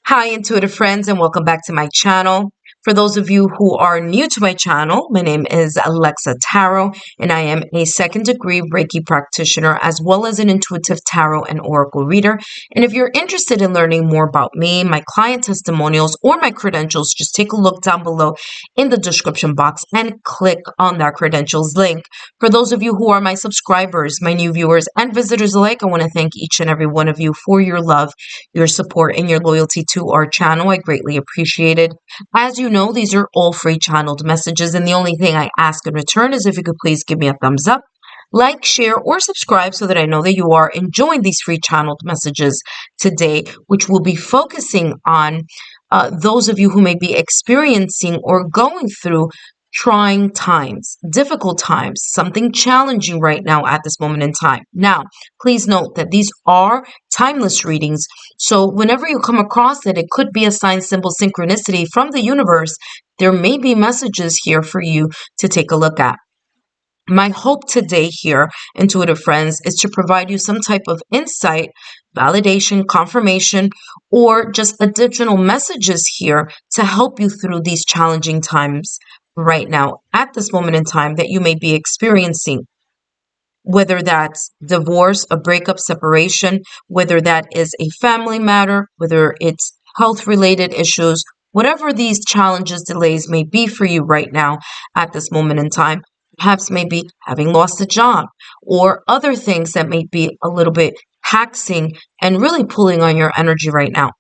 Hi, intuitive friends, and welcome back to my channel. For those of you who are new to my channel, my name is Lexa Tarot, and I am a second degree Reiki practitioner as well as an intuitive tarot and oracle reader. And if you're interested in learning more about me, my client testimonials, or my credentials, just take a look down below in the description box and click on that credentials link. For those of you who are my subscribers, my new viewers, and visitors alike, I want to thank each and every one of you for your love, your support, and your loyalty to our channel. I greatly appreciate it. As you know, these are all free channeled messages, and the only thing I ask in return is if you could please give me a thumbs up, like, share, or subscribe so that I know that you are enjoying these free channeled messages today, which will be focusing on those of you who may be experiencing or going through trying times, difficult times, something challenging right now at this moment in time. Now, please note that these are timeless readings. So whenever you come across it, it could be a sign, symbol, synchronicity from the universe. There may be messages here for you to take a look at. My hope today here, intuitive friends, is to provide you some type of insight, validation, confirmation, or just additional messages here to help you through these challenging times right now at this moment in time that you may be experiencing. Whether that's divorce, a breakup, separation, whether that is a family matter, whether it's health related issues, whatever these challenges, delays may be for you right now at this moment in time, perhaps maybe having lost a job or other things that may be a little bit taxing and really pulling on your energy right now.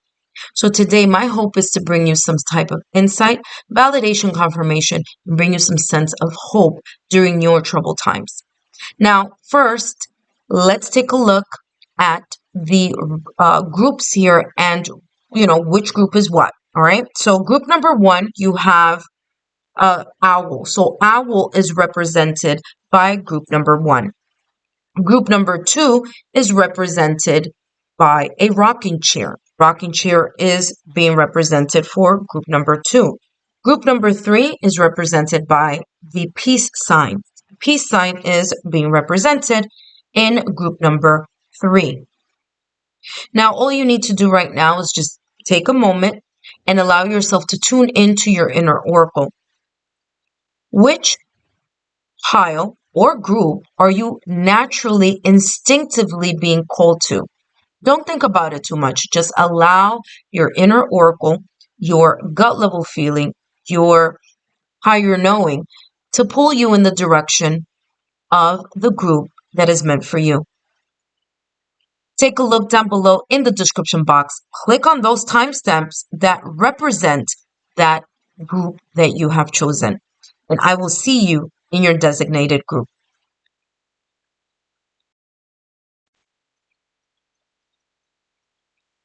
So today, my hope is to bring you some type of insight, validation, confirmation, and bring you some sense of hope during your troubled times. Now, first, let's take a look at the groups here and, which group is what. All right. So group number one, you have owl. So owl is represented by group number one. Group number two is represented by a rocking chair. Rocking chair is being represented for group number two. Group number three is represented by the peace sign. Peace sign is being represented in group number three. Now, all you need to do right now is just take a moment and allow yourself to tune into your inner oracle. Which pile or group are you naturally, instinctively being called to? Don't think about it too much. Just allow your inner oracle, your gut level feeling, your higher knowing to pull you in the direction of the group that is meant for you. Take a look down below in the description box. Click on those timestamps that represent that group that you have chosen. And I will see you in your designated group.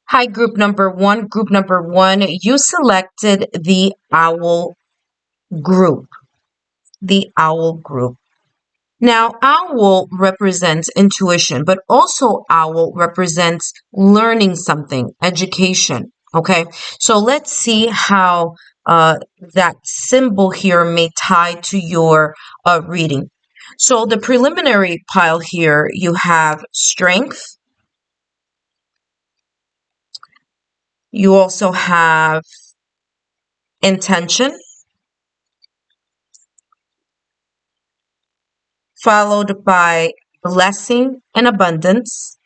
Hi, group number one. Group number one, you selected the owl group. The owl group. Now, owl represents intuition, but also owl represents learning something, education. Okay, so let's see how that symbol here may tie to your reading. So the preliminary pile here, you have strength. You also have intention, followed by blessing and abundance,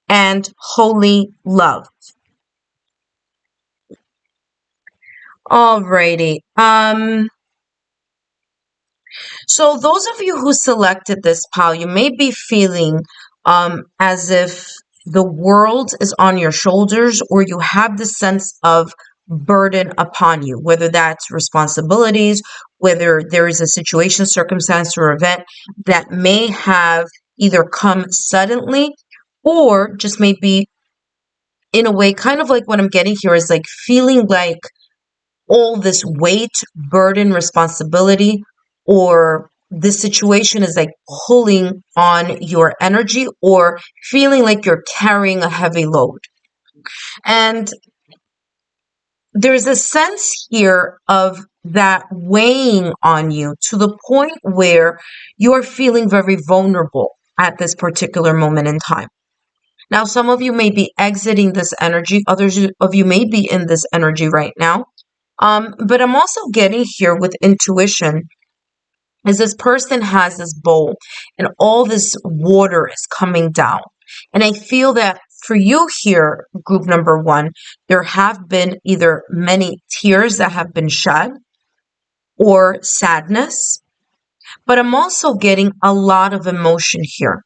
and holy love. Alrighty. So those of you who selected this pile, you may be feeling as if the world is on your shoulders, or you have the sense of burden upon you, whether that's responsibilities, whether there is a situation, circumstance, or event that may have either come suddenly or just maybe in a way, kind of like what I'm getting here is like feeling like all this weight, burden, responsibility, or this situation is like pulling on your energy or feeling like you're carrying a heavy load. And there's a sense here of that weighing on you to the point where you're feeling very vulnerable at this particular moment in time. Now, some of you may be exiting this energy, others of you may be in this energy right now. But I'm also getting here with intuition is this person has this bowl and all this water is coming down. And I feel that for you here, group number one, there have been either many tears that have been shed or sadness, but I'm also getting a lot of emotion here.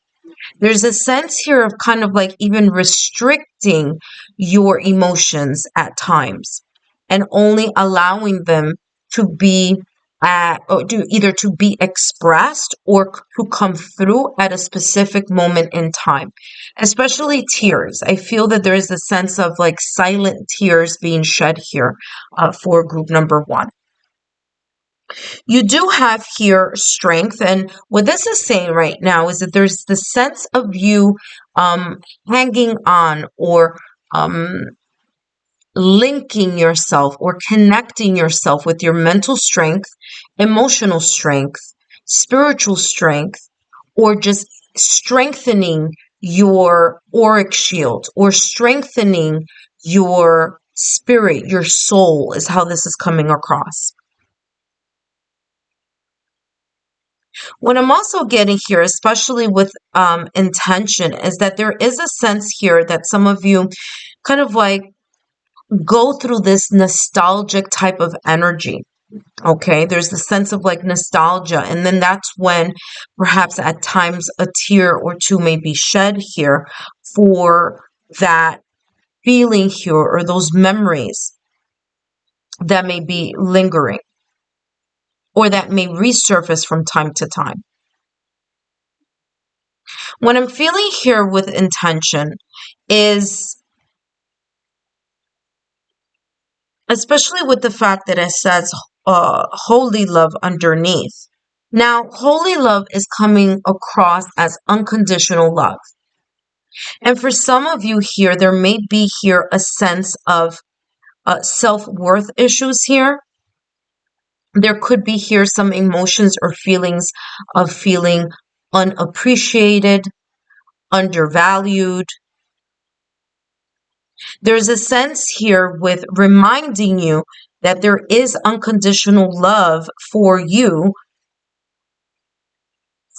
There's a sense here of kind of like even restricting your emotions at times and only allowing them to be or to either to be expressed or to come through at a specific moment in time, especially tears. I feel that there is a sense of like silent tears being shed here for group number one. You do have here strength, and what this is saying right now is that there's the sense of you um, hanging on or um, linking yourself or connecting yourself with your mental strength, emotional strength, spiritual strength, or just strengthening your auric shield or strengthening your spirit, your soul is how this is coming across. What I'm also getting here, especially with intention, is that there is a sense here that some of you kind of like go through this nostalgic type of energy. Okay, there's the sense of like nostalgia, and then that's when perhaps at times a tear or two may be shed here for that feeling here or those memories that may be lingering or that may resurface from time to time. What I'm feeling here with intention is, especially with the fact that it says holy love underneath. Now, holy love is coming across as unconditional love. And for some of you here, there may be here a sense of self-worth issues here. There could be here some emotions or feelings of feeling unappreciated, undervalued. There's a sense here with reminding you that there is unconditional love for you,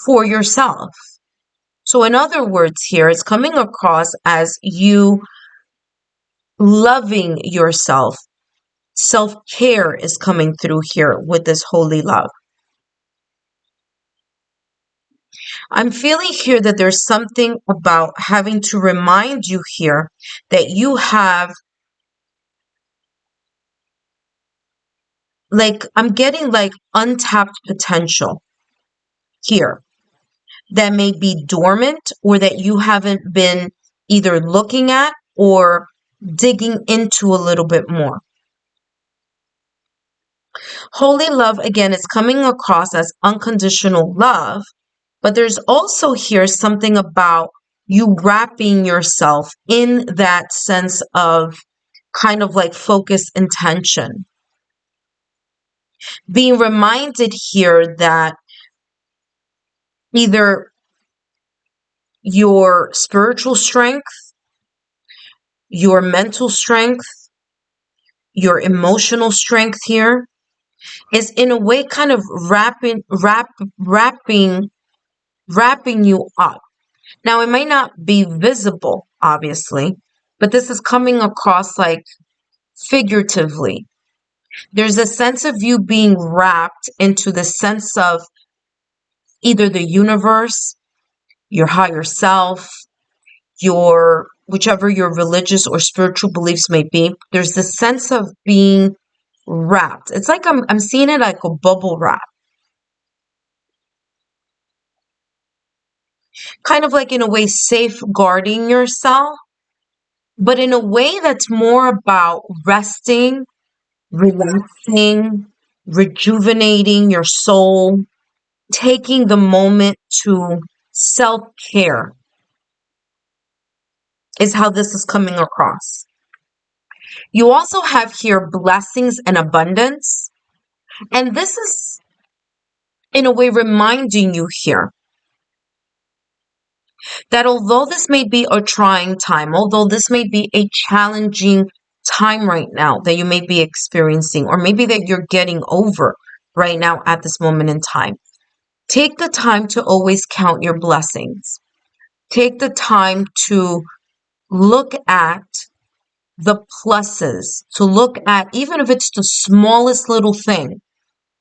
for yourself. So, in other words, here it's coming across as you loving yourself. Self care is coming through here with this holy love. I'm feeling here that there's something about having to remind you here that you have, like, I'm getting like untapped potential here that may be dormant or that you haven't been either looking at or digging into a little bit more. Holy love, again, is coming across as unconditional love, but there's also here something about you wrapping yourself in that sense of kind of like focus intention. Being reminded here that either your spiritual strength, your mental strength, your emotional strength here is in a way kind of wrapping you up. Now it might not be visible, obviously, but this is coming across like figuratively. There's a sense of you being wrapped into the sense of either the universe, your higher self, your whichever your religious or spiritual beliefs may be. There's the sense of being wrapped. It's like I'm seeing it like a bubble wrap. Kind of like in a way safeguarding yourself, but in a way that's more about resting, relaxing, rejuvenating your soul, taking the moment to self-care is how this is coming across. You also have here blessings and abundance. And this is in a way reminding you here that although this may be a trying time, although this may be a challenging time right now that you may be experiencing, or maybe that you're getting over right now at this moment in time, take the time to always count your blessings. Take the time to look at the pluses, to look at, even if it's the smallest little thing,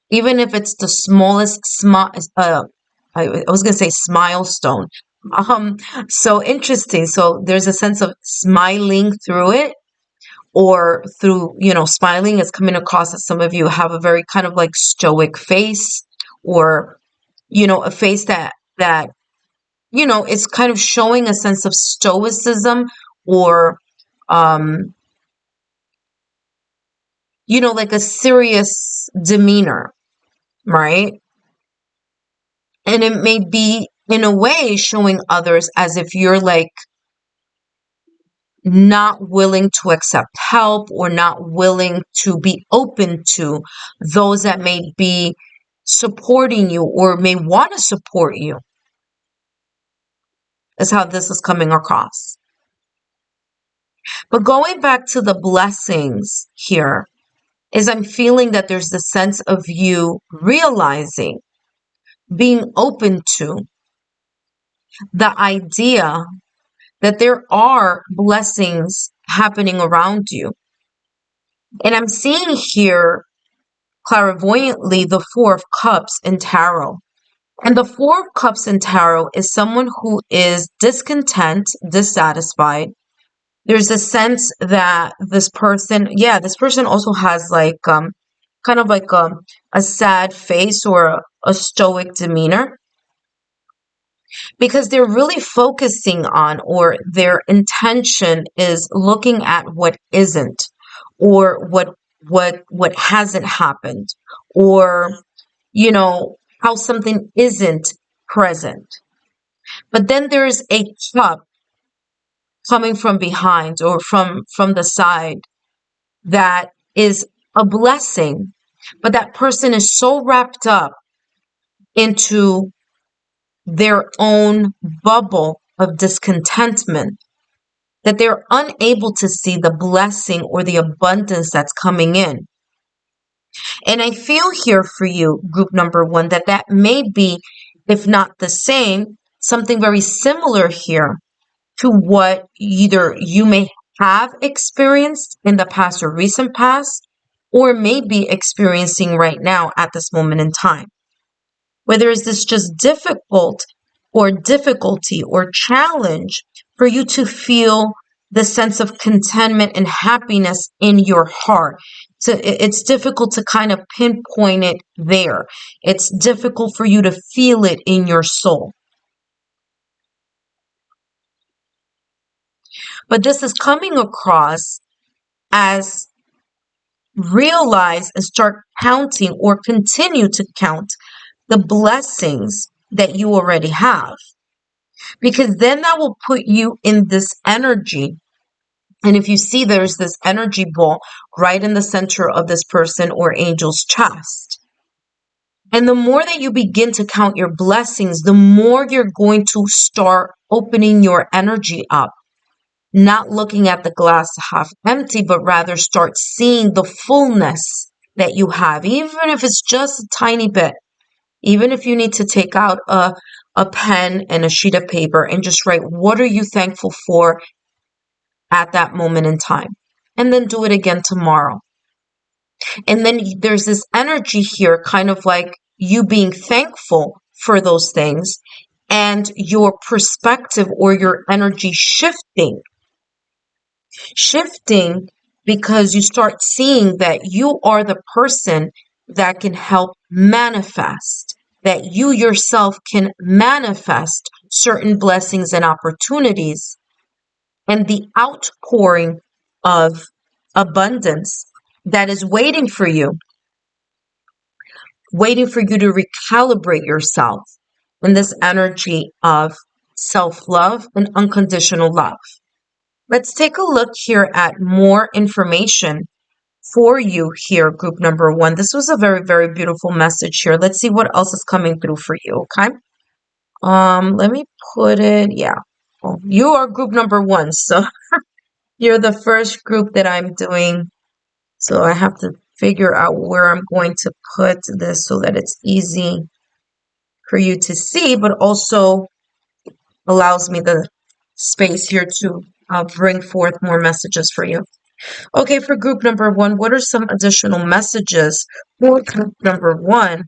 even if it's the smallest I was gonna say milestone. So interesting. So there's a sense of smiling through it, or through, smiling is coming across as some of you have a very kind of like stoic face, or, a face that, is kind of showing a sense of stoicism, or, um, like a serious demeanor, right? And it may be in a way showing others as if you're like not willing to accept help, or not willing to be open to those that may be supporting you or may want to support you, is how this is coming across. But going back to the blessings here, is I'm feeling that there's the sense of you realizing, being open to the idea that there are blessings happening around you. And I'm seeing here clairvoyantly the Four of Cups in tarot. And the Four of Cups in tarot is someone who is discontent, dissatisfied. There's a sense that this person also has like kind of like a sad face, or a stoic demeanor, because they're really focusing on, or their intention is looking at what isn't, or what hasn't happened, or how something isn't present. But then there's a cup coming from behind, or from the side, that is a blessing, but that person is so wrapped up into their own bubble of discontentment that they're unable to see the blessing or the abundance that's coming in. And I feel here for you, group number one, that may be, if not the same, something very similar here to what either you may have experienced in the past or recent past, or may be experiencing right now at this moment in time. Whether is this just difficult, or difficulty, or challenge for you to feel the sense of contentment and happiness in your heart. So it's difficult to kind of pinpoint it there. It's difficult for you to feel it in your soul. But this is coming across as realize and start counting, or continue to count the blessings that you already have. Because then that will put you in this energy. And if you see, there's this energy ball right in the center of this person or angel's chest. And the more that you begin to count your blessings, the more you're going to start opening your energy up. Not looking at the glass half empty, but rather start seeing the fullness that you have, even if it's just a tiny bit. Even if you need to take out a pen and a sheet of paper and just write, what are you thankful for at that moment in time? And then do it again tomorrow. And then there's this energy here, kind of like you being thankful for those things, and your perspective or your energy shifting because you start seeing that you are the person that can help manifest, that you yourself can manifest certain blessings and opportunities, and the outpouring of abundance that is waiting for you to recalibrate yourself in this energy of self-love and unconditional love. Let's take a look here at more information for you here, group number one. This was a very, very beautiful message here. Let's see what else is coming through for you, okay? Let me put it, yeah. Oh, you are group number 1, so you're the first group that I'm doing. So I have to figure out where I'm going to put this so that it's easy for you to see, but also allows me the space here to bring forth more messages for you. Okay, for group number 1, what are some additional messages for group number 1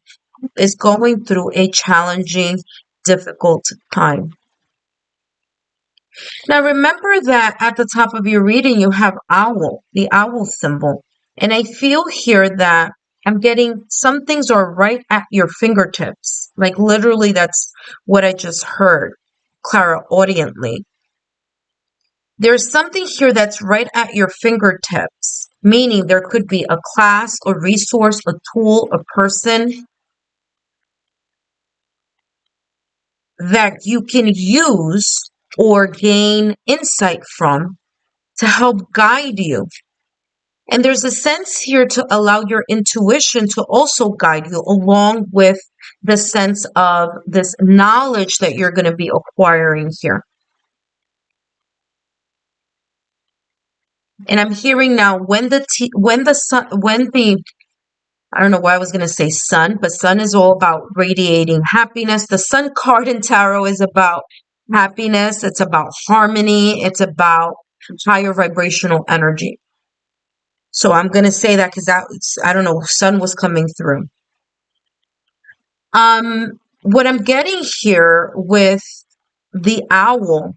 is going through a challenging, difficult time? Now remember that at the top of your reading, you have owl, the owl symbol. And I feel here that I'm getting some things are right at your fingertips. Like literally, that's what I just heard, Clara, audiently. There's something here that's right at your fingertips, meaning there could be a class, a resource, a tool, a person that you can use or gain insight from to help guide you. And there's a sense here to allow your intuition to also guide you along with the sense of this knowledge that you're going to be acquiring here. And I'm hearing now when the I don't know why I was going to say sun, but sun is all about radiating happiness. The sun card in tarot is about happiness. It's about harmony. It's about higher vibrational energy. So I'm going to say that because I don't know, sun was coming through. What I'm getting here with the owl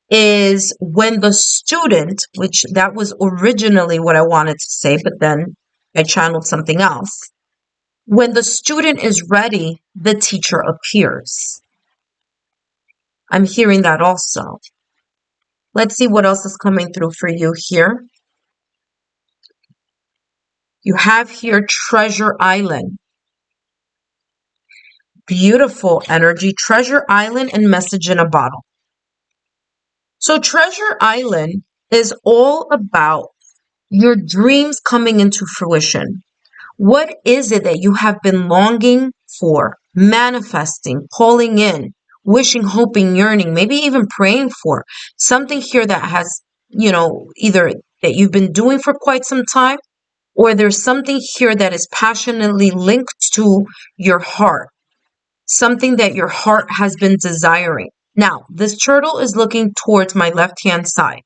is when the student, which that was originally what I wanted to say, but then I channeled something else. When the student is ready, the teacher appears. I'm hearing that also. Let's see what else is coming through for you here. You have here Treasure Island. Beautiful energy. Treasure Island and Message in a Bottle. So Treasure Island is all about your dreams coming into fruition. What is it that you have been longing for, manifesting, calling in, wishing, hoping, yearning, maybe even praying for? Something here that has, either that you've been doing for quite some time, or there's something here that is passionately linked to your heart, something that your heart has been desiring. Now, this turtle is looking towards my left-hand side.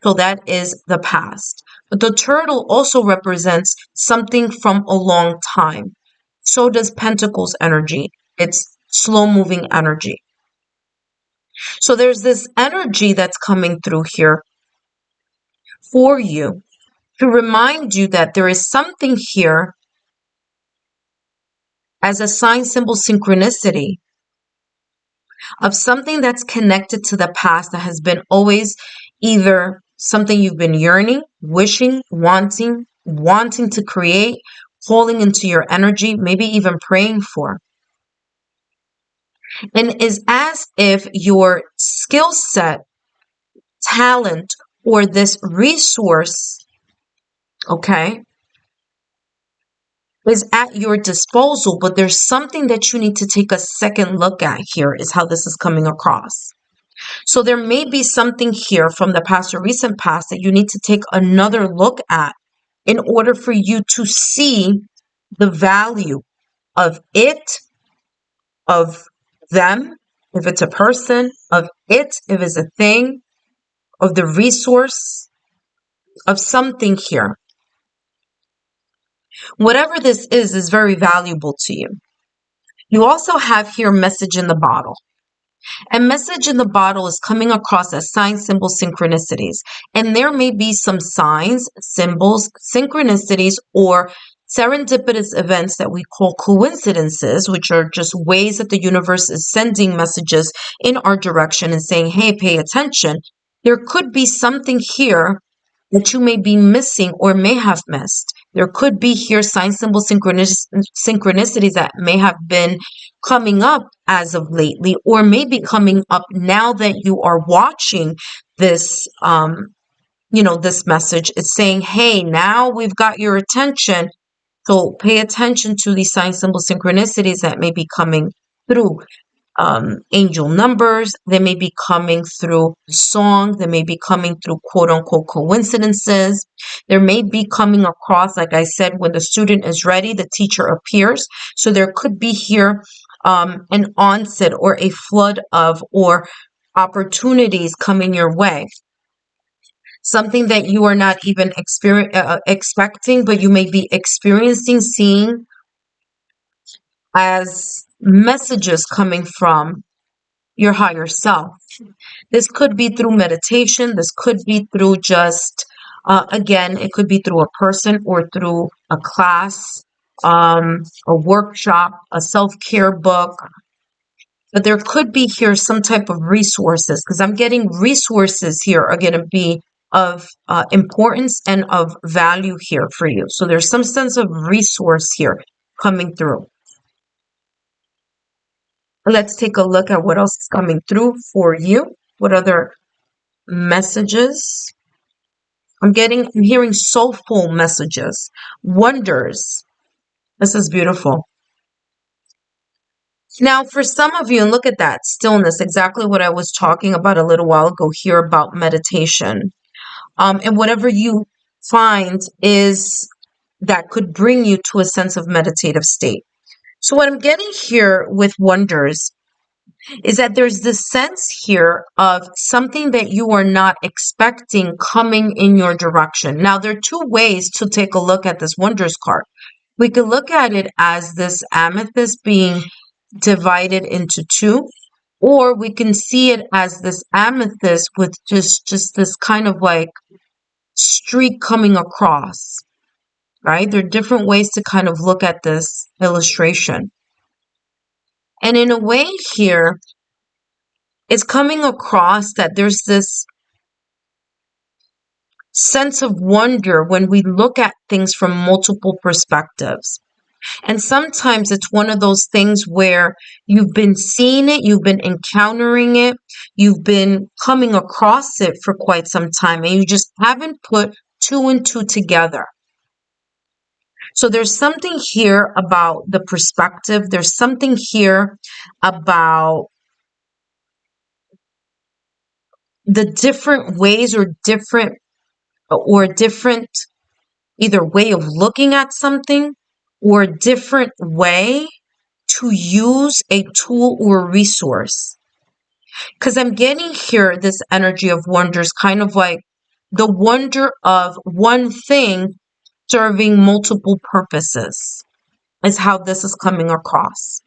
So that is the past. But the turtle also represents something from a long time. So does Pentacles energy. It's slow-moving energy. So there's this energy that's coming through here for you to remind you that there is something here as a sign symbol synchronicity of something that's connected to the past that has been always either something you've been yearning, wishing, wanting to create, calling into your energy, maybe even praying for. And is as if your skill set, talent, or this resource, okay, is at your disposal, but there's something that you need to take a second look at here is how this is coming across. So there may be something here from the past or recent past that you need to take another look at in order for you to see the value of it, of them, if it's a person, of it, if it's a thing, of the resource, of something here. Whatever this is very valuable to you. You also have here Message in the Bottle. And Message in the Bottle is coming across as sign, symbol, synchronicities. And there may be some signs, symbols, synchronicities, or serendipitous events that we call coincidences, which are just ways that the universe is sending messages in our direction and saying, hey, pay attention. There could be something here that you may be missing or may have missed. There could be here sign, symbol, synchronicities that may have been coming up as of lately, or maybe coming up now that you are watching this, this message. It's saying, hey, now we've got your attention. So pay attention to these sign, symbol, synchronicities that may be coming through. angel numbers. They may be coming through song. They may be coming through quote unquote coincidences. There may be coming across, like I said, when the student is ready, the teacher appears. So there could be here an onset or a flood of or opportunities coming your way. Something that you are not even expecting, but you may be experiencing, seeing as messages coming from your higher self. This could be through meditation. This could be through just, again, it could be through a person or through a class, a workshop, a self-care book. But there could be here some type of resources, because I'm getting resources here are going to be of importance and of value here for you. So there's some sense of resource here coming through. Let's take a look at what else is coming through for you. What other messages? I'm hearing soulful messages, wonders. This is beautiful. Now, for some of you, and look at that stillness, exactly what I was talking about a little while ago here about meditation. And whatever you find is that could bring you to a sense of meditative state. So what I'm getting here with wonders is that there's this sense here of something that you are not expecting coming in your direction. Now, there are two ways to take a look at this wonders card. We could look at it as this amethyst being divided into two, or we can see it as this amethyst with just this kind of like streak coming across, right? There are different ways to kind of look at this illustration. And in a way here, it's coming across that there's this sense of wonder when we look at things from multiple perspectives. And sometimes it's one of those things where you've been seeing it, you've been encountering it, you've been coming across it for quite some time, and you just haven't put two and two together. So there's something here about the perspective. There's something here about the different ways or different either way of looking at something or a different way to use a tool or resource. Because I'm getting here this energy of wonders, kind of like the wonder of one thing serving multiple purposes is how this is coming across.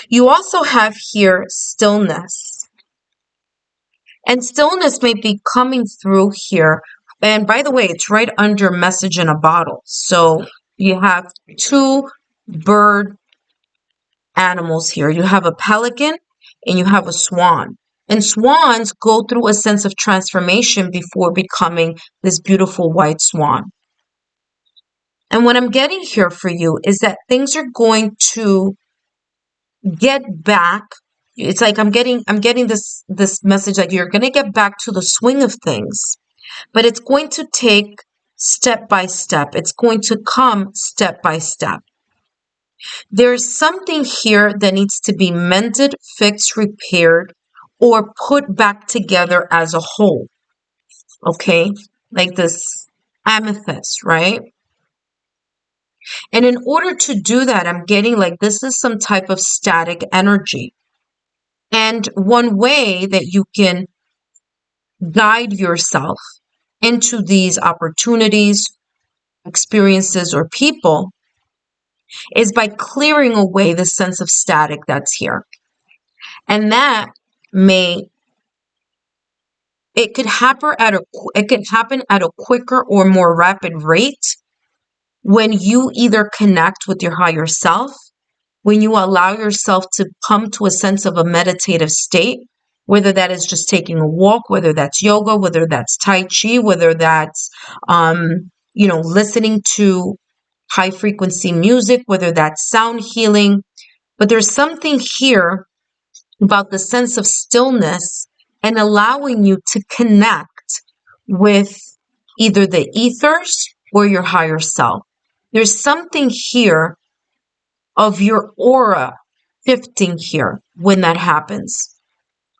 You also have here stillness. And stillness may be coming through here. And by the way, it's right under message in a bottle. So you have two bird animals here. You have a pelican and you have a swan. And swans go through a sense of transformation before becoming this beautiful white swan. And what I'm getting here for you is that things are going to get back. It's like I'm getting this message that you're going to get back to the swing of things, but it's going to take step by step. It's going to come step by step. There's something here that needs to be mended, fixed, repaired, or put back together as a whole. Okay? Like this amethyst, right? And in order to do that, I'm getting like this is some type of static energy. And one way that you can guide yourself into these opportunities, experiences, or people is by clearing away the sense of static that's here. And that it could happen at a quicker or more rapid rate when you either connect with your higher self, when you allow yourself to come to a sense of a meditative state, whether that is just taking a walk, whether that's yoga, whether that's Tai Chi, whether that's, listening to high frequency music, whether that's sound healing. But there's something here about the sense of stillness and allowing you to connect with either the ethers or your higher self. There's something here of your aura shifting here when that happens.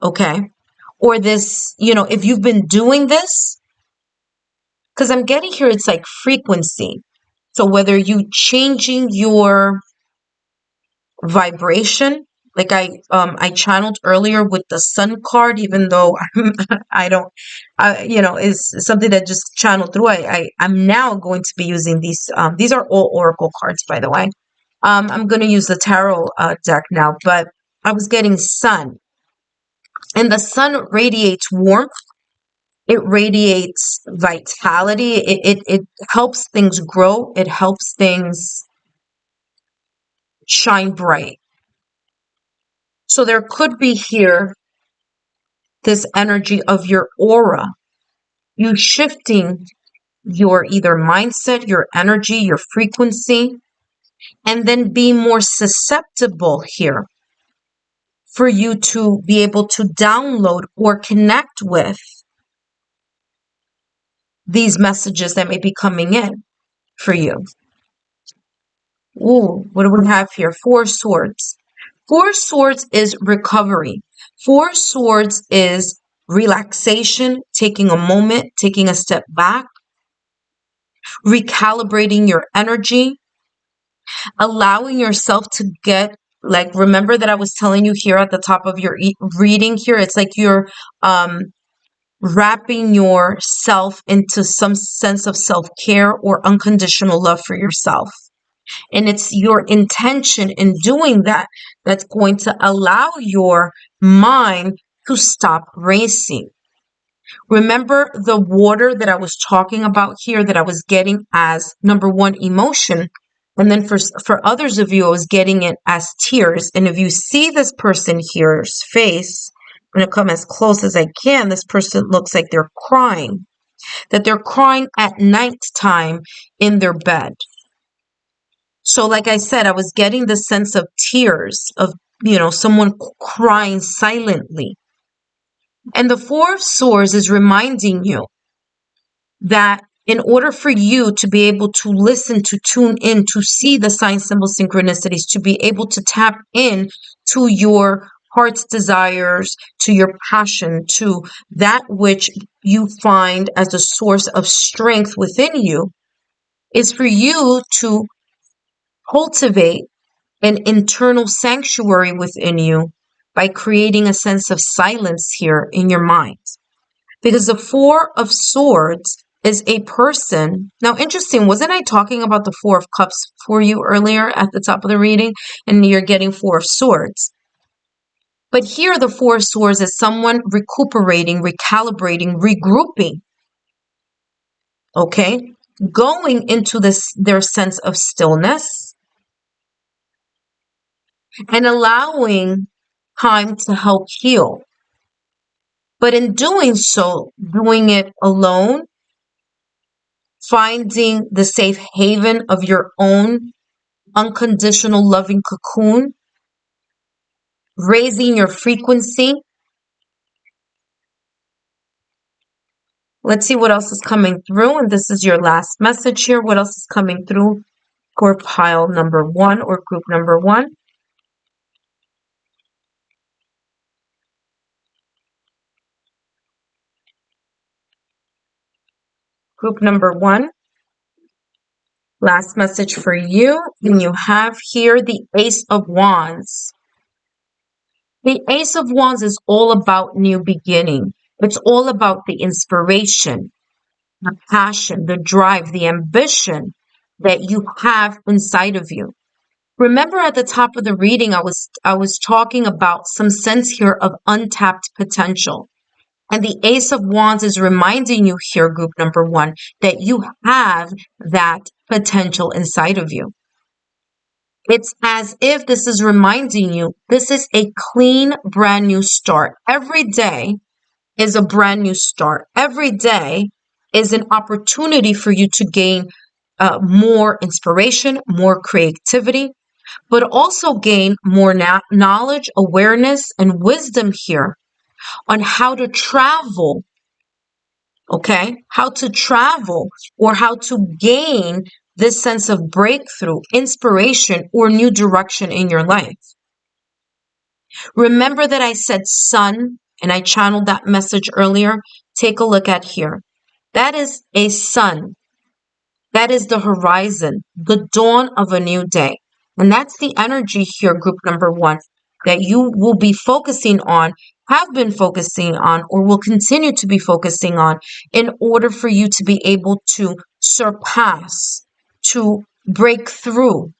Okay. Or this, if you've been doing this, because I'm getting here, it's like frequency. So whether you changing your vibration, like I channeled earlier with the sun card, even though I don't, is something that just channeled through. I'm now going to be using these. These are all oracle cards, by the way. I'm going to use the tarot deck now, but I was getting sun, and the sun radiates warmth. It radiates vitality. It helps things grow. It helps things shine bright. So there could be here this energy of your aura, you shifting your either mindset, your energy, your frequency, and then be more susceptible here for you to be able to download or connect with these messages that may be coming in for you. Ooh, what do we have here? Four Swords. Four Swords is recovery. Four Swords is relaxation, taking a moment, taking a step back, recalibrating your energy, allowing yourself to get, like, remember that I was telling you here at the top of your reading here, it's like you're wrapping yourself into some sense of self-care or unconditional love for yourself. And it's your intention in doing that that's going to allow your mind to stop racing. Remember the water that I was talking about here that I was getting as number one, emotion. And then for others of you, I was getting it as tears. And if you see this person here's face, I'm going to come as close as I can. This person looks like they're crying, that they're crying at nighttime in their bed. So like I said, I was getting the sense of tears, of, someone crying silently. And the Four of Swords is reminding you that in order for you to be able to listen, to tune in, to see the sign, symbol, synchronicities, to be able to tap in to your heart's desires, to your passion, to that which you find as a source of strength within you, is for you to cultivate an internal sanctuary within you by creating a sense of silence here in your mind. Because the Four of Swords is a person. Now, interesting, wasn't I talking about the Four of Cups for you earlier at the top of the reading? And you're getting Four of Swords. But here, the Four of Swords is someone recuperating, recalibrating, regrouping. Okay? Going into their sense of stillness and allowing time to help heal. But in doing so, doing it alone, finding the safe haven of your own unconditional loving cocoon, raising your frequency. Let's see what else is coming through. And this is your last message here. What else is coming through for pile number one or group number one? Group number one. Last message for you. And you have here the Ace of Wands. The Ace of Wands is all about new beginning. It's all about the inspiration, the passion, the drive, the ambition that you have inside of you. Remember at the top of the reading, I was talking about some sense here of untapped potential. And the Ace of Wands is reminding you here, group number one, that you have that potential inside of you. It's as if this is reminding you, this is a clean, brand new start. Every day is a brand new start. Every day is an opportunity for you to gain more inspiration, more creativity, but also gain more knowledge, awareness, and wisdom here on how to travel, okay? How to travel or how to gain this sense of breakthrough, inspiration, or new direction in your life. Remember that I said sun and I channeled that message earlier? Take a look at here. That is a sun. That is the horizon, the dawn of a new day. And that's the energy here, group number one, that you will be focusing on, have been focusing on, or will continue to be focusing on in order for you to be able to surpass, to break through,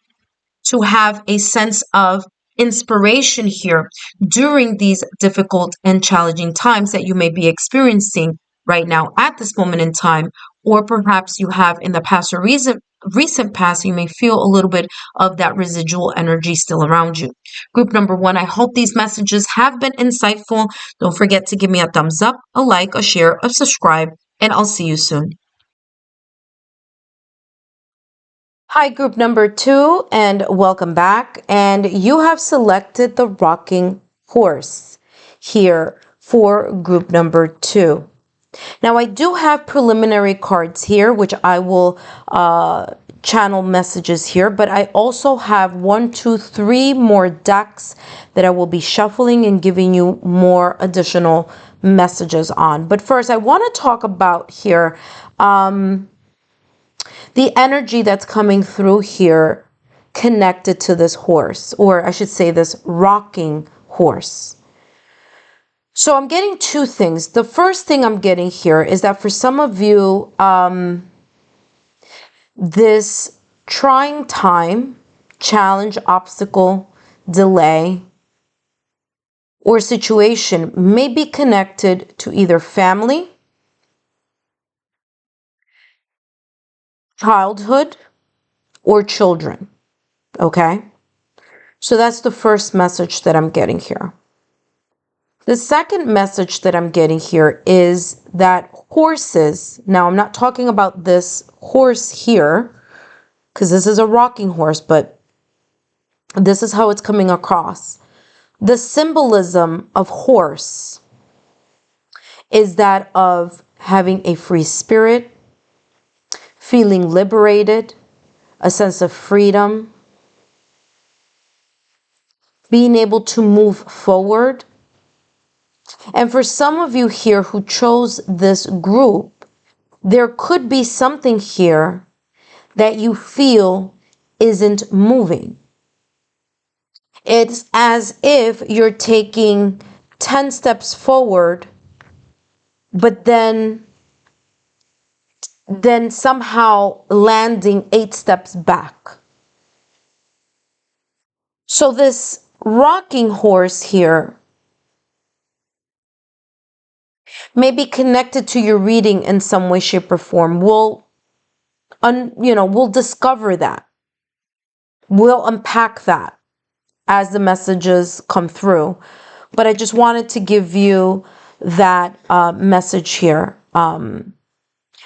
to have a sense of inspiration here during these difficult and challenging times that you may be experiencing right now at this moment in time, or perhaps you have in the past or recent past, you may feel a little bit of that residual energy still around you. Group number one, I hope these messages have been insightful. Don't forget to give me a thumbs up, a like, a share, a subscribe, and I'll see you soon. Hi, group number two, and welcome back. And you have selected the rocking horse here for group number two. Now, I do have preliminary cards here, which I will channel messages here, but I also have 1, 2, 3 more decks that I will be shuffling and giving you more additional messages on. But first, I want to talk about here the energy that's coming through here connected to this horse, or I should say this rocking horse. So I'm getting two things. The first thing I'm getting here is that for some of you, this trying time, challenge, obstacle, delay, or situation may be connected to either family, childhood, or children. Okay? So that's the first message that I'm getting here. The second message that I'm getting here is that horses, now I'm not talking about this horse here, because this is a rocking horse, but this is how it's coming across. The symbolism of horse is that of having a free spirit, feeling liberated, a sense of freedom, being able to move forward. And for some of you here who chose this group, there could be something here that you feel isn't moving. It's as if you're taking 10 steps forward, but then somehow landing 8 steps back. So this rocking horse here may be connected to your reading in some way, shape, or form. We'll discover that. We'll unpack that as the messages come through. But I just wanted to give you that message here. I'm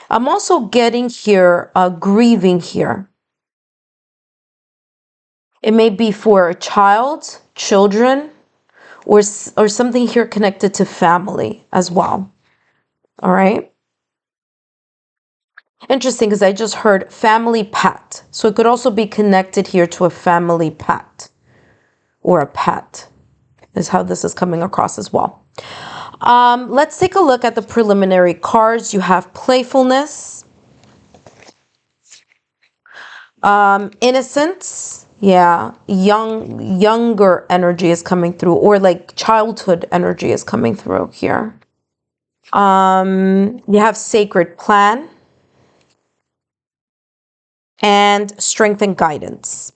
also getting here grieving here. It may be for a child, children, or something here connected to family as well. All right. Interesting, because I just heard family pet. So it could also be connected here to a family pet or a pet is how this is coming across as well. Let's take a look at the preliminary cards. You have playfulness, innocence. Yeah, younger energy is coming through, or like childhood energy is coming through here. You have sacred plan and strength and guidance.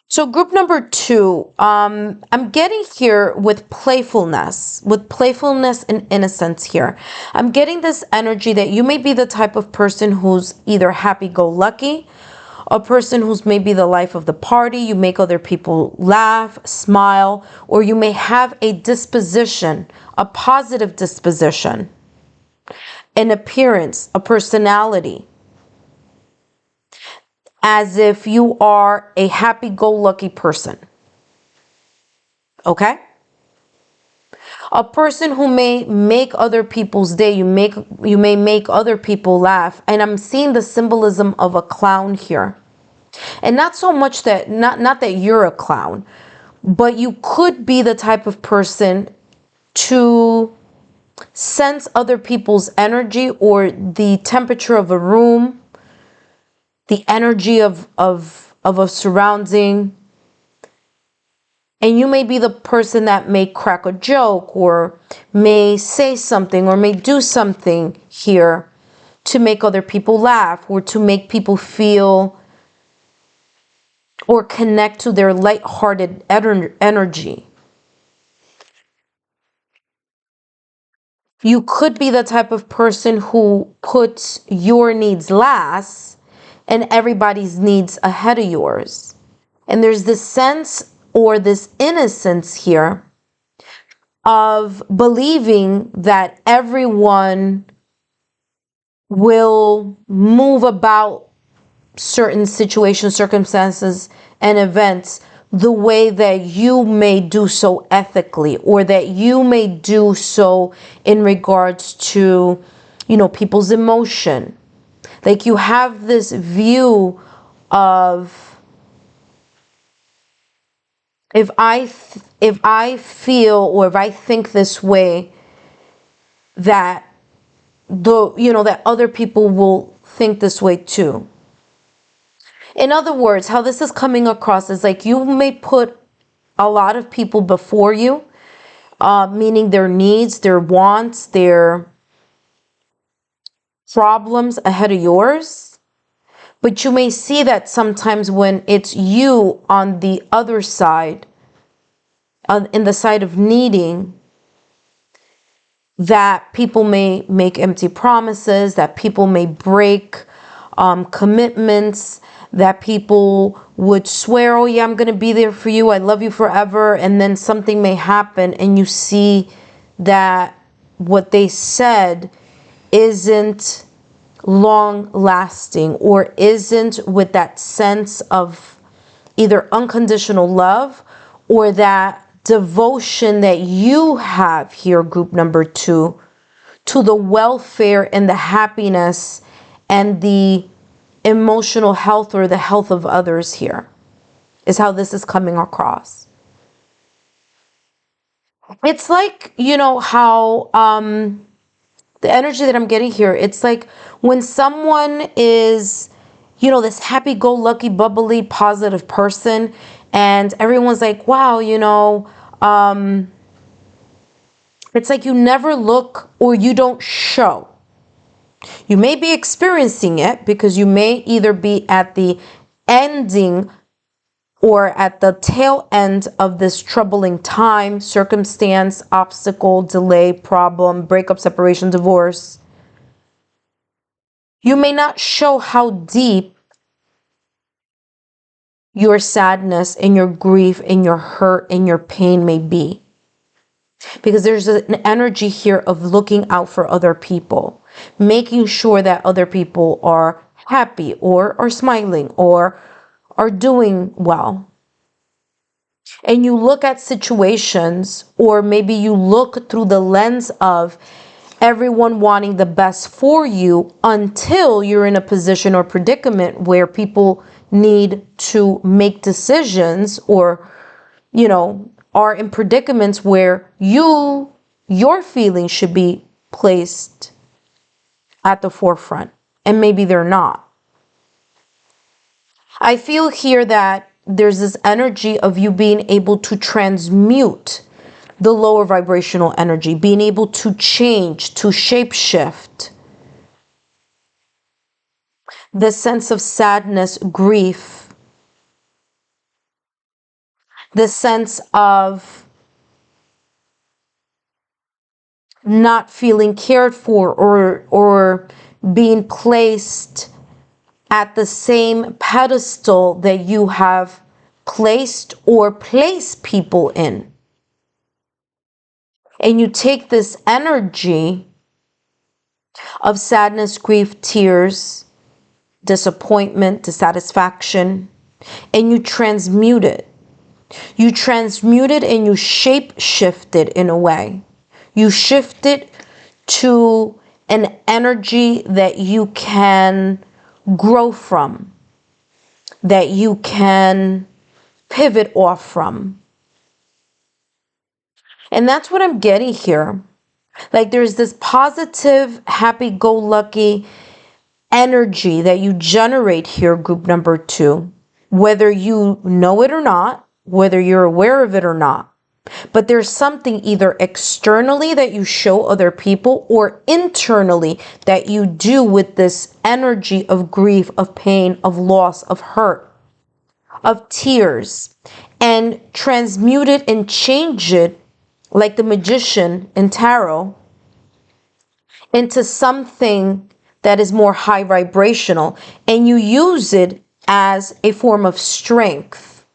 So group number two, I'm getting here with playfulness and innocence here. I'm getting this energy that you may be the type of person who's either happy-go-lucky, a person who's maybe the life of the party, you make other people laugh, smile, or you may have a disposition, a positive disposition, an appearance, a personality, as if you are a happy-go-lucky person. Okay? A person who may make other people's day, you may make other people laugh. And I'm seeing the symbolism of a clown here. And not so much that, not that you're a clown, But you could be the type of person to sense other people's energy or the temperature of a room, the energy of a surrounding. And you may be the person that may crack a joke or may say something or may do something here to make other people laugh or to make people feel or connect to their lighthearted energy. You could be the type of person who puts your needs last and everybody's needs ahead of yours. And there's this sense or this innocence here of believing that everyone will move about certain situations, circumstances, and events the way that you may do so ethically, or that you may do so in regards to, people's emotion. Like you have this view of, if I feel or if I think this way, that that other people will think this way too. In other words, how this is coming across is like you may put a lot of people before you, meaning their needs, their wants, their problems ahead of yours. But you may see that sometimes when it's you on the other side, in the side of needing, that people may make empty promises, that people may break commitments, that people would swear, oh yeah, I'm going to be there for you, I love you forever, and then something may happen and you see that what they said isn't long lasting or isn't with that sense of either unconditional love or that devotion that you have here, group number 2, to the welfare and the happiness and the emotional health or the health of others here, is how this is coming across. It's like, how the energy that I'm getting here, it's like when someone is, this happy-go-lucky, bubbly, positive person, and everyone's like, wow, it's like you never look or you don't show. You may be experiencing it because you may either be at the ending or at the tail end of this troubling time, circumstance, obstacle, delay, problem, breakup, separation, divorce. You may not show how deep your sadness and your grief and your hurt and your pain may be. Because there's an energy here of looking out for other people, making sure that other people are happy or are smiling or are doing well. And you look at situations, or maybe you look through the lens of everyone wanting the best for you until you're in a position or predicament where people need to make decisions or, are in predicaments where your feelings should be placed at the forefront, and maybe they're not. I feel here that there's this energy of you being able to transmute the lower vibrational energy, being able to change, to shape shift. The sense of sadness, grief, the sense of not feeling cared for or being placed at the same pedestal that you have placed or place people in. And you take this energy of sadness, grief, tears, disappointment, dissatisfaction, and you transmute it. You transmute it and you shape shift it in a way. You shift it to an energy that you can grow from, that you can pivot off from, And that's what I'm getting here. Like there's this positive, happy-go-lucky energy that you generate here, group number 2, whether you know it or not, whether you're aware of it or not. But there's something either externally that you show other people or internally that you do with this energy of grief, of pain, of loss, of hurt, of tears, and transmute it and change it like the magician in tarot into something that is more high vibrational, and you use it as a form of strength.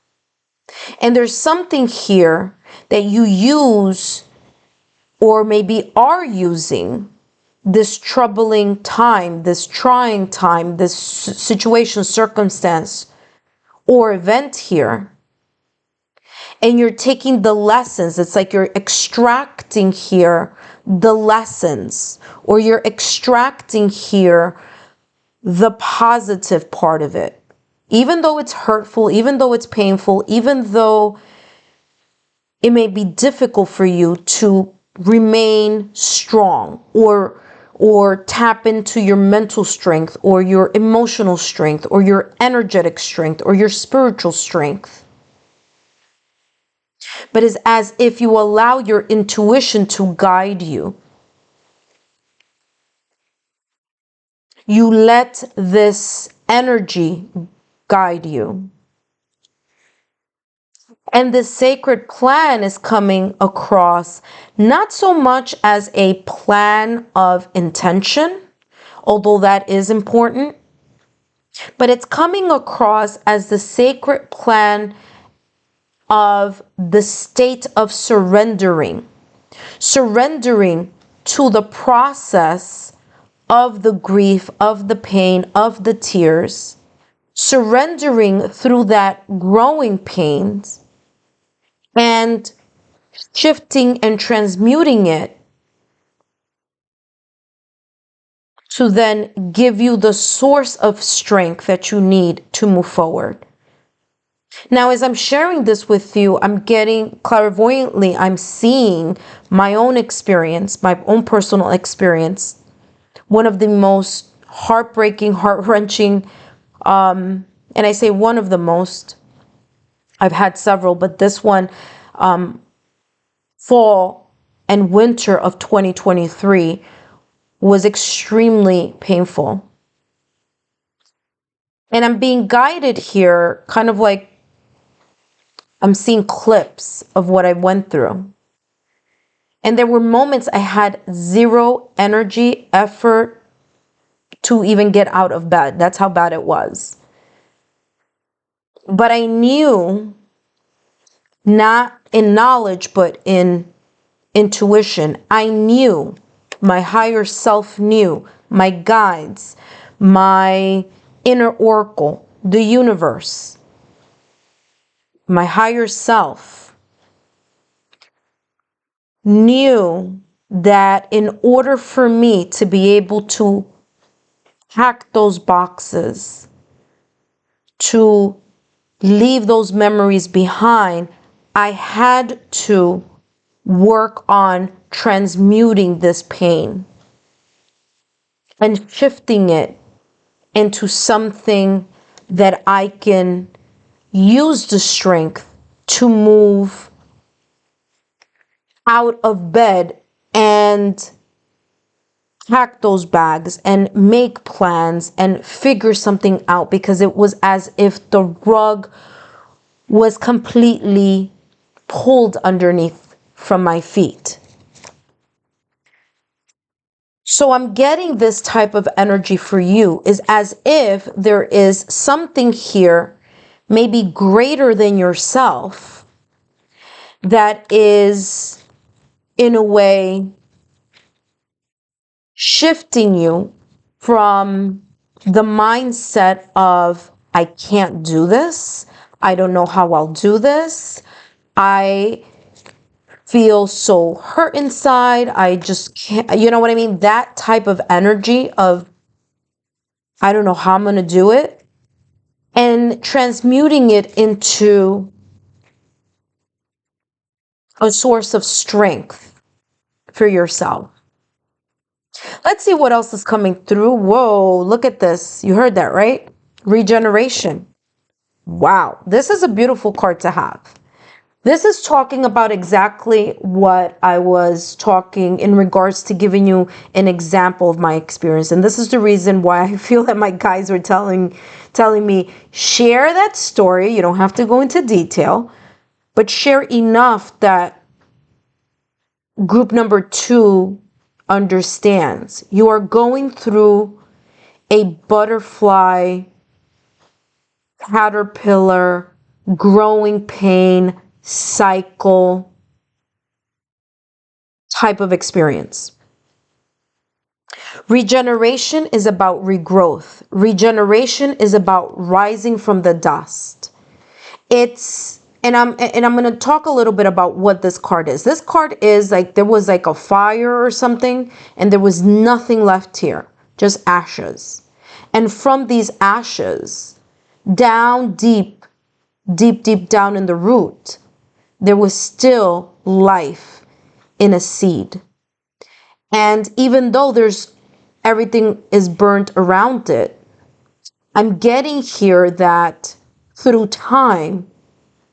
And there's something here that you use or maybe are using this troubling time, this trying time, this situation, circumstance, or event here. And you're taking the lessons. It's like you're extracting here the lessons, or you're extracting here the positive part of it. Even though it's hurtful, even though it's painful, even though it may be difficult for you to remain strong or tap into your mental strength or your emotional strength or your energetic strength or your spiritual strength. But it's as if you allow your intuition to guide you. You let this energy guide you. And the sacred plan is coming across not so much as a plan of intention, although that is important, but it's coming across as the sacred plan of the state of surrendering. Surrendering to the process of the grief, of the pain, of the tears. Surrendering through that growing pains and shifting and transmuting it to then give you the source of strength that you need to move forward. Now, as I'm sharing this with you, I'm getting clairvoyantly, I'm seeing my own experience, my own personal experience. One of the most heartbreaking, heart-wrenching, and I say one of the most, I've had several, but this one, fall and winter of 2023 was extremely painful. And I'm being guided here, kind of like I'm seeing clips of what I went through. And there were moments I had zero energy, effort to even get out of bed. That's how bad it was. But I knew, not in knowledge, but in intuition, I knew, my higher self knew, my guides, my inner oracle, the universe, my higher self knew that in order for me to be able to hack those boxes, to leave those memories behind, I had to work on transmuting this pain and shifting it into something that I can use the strength to move out of bed and pack those bags and make plans and figure something out, because it was as if the rug was completely pulled underneath from my feet. So I'm getting this type of energy for you, is as if there is something here, maybe greater than yourself, that is in a way shifting you from the mindset of, I can't do this, I don't know how I'll do this, I feel so hurt inside, I just can't, you know what I mean? That type of energy of, I don't know how I'm going to do it, and transmuting it into a source of strength for yourself. Let's see what else is coming through. Whoa, look at this. You heard that, right? Regeneration. Wow, this is a beautiful card to have. This is talking about exactly what I was talking in regards to giving you an example of my experience. And this is the reason why I feel that my guys were telling me, share that story. You don't have to go into detail, but share enough that group number 2 understands. You are going through a butterfly, caterpillar, growing pain, cycle type of experience. Regeneration is about regrowth. Regeneration is about rising from the dust. And I'm going to talk a little bit about what this card is. This card is like there was like a fire or something and there was nothing left here, just ashes. And from these ashes, down deep down in the root, there was still life in a seed. And even though everything is burnt around it, I'm getting here that through time,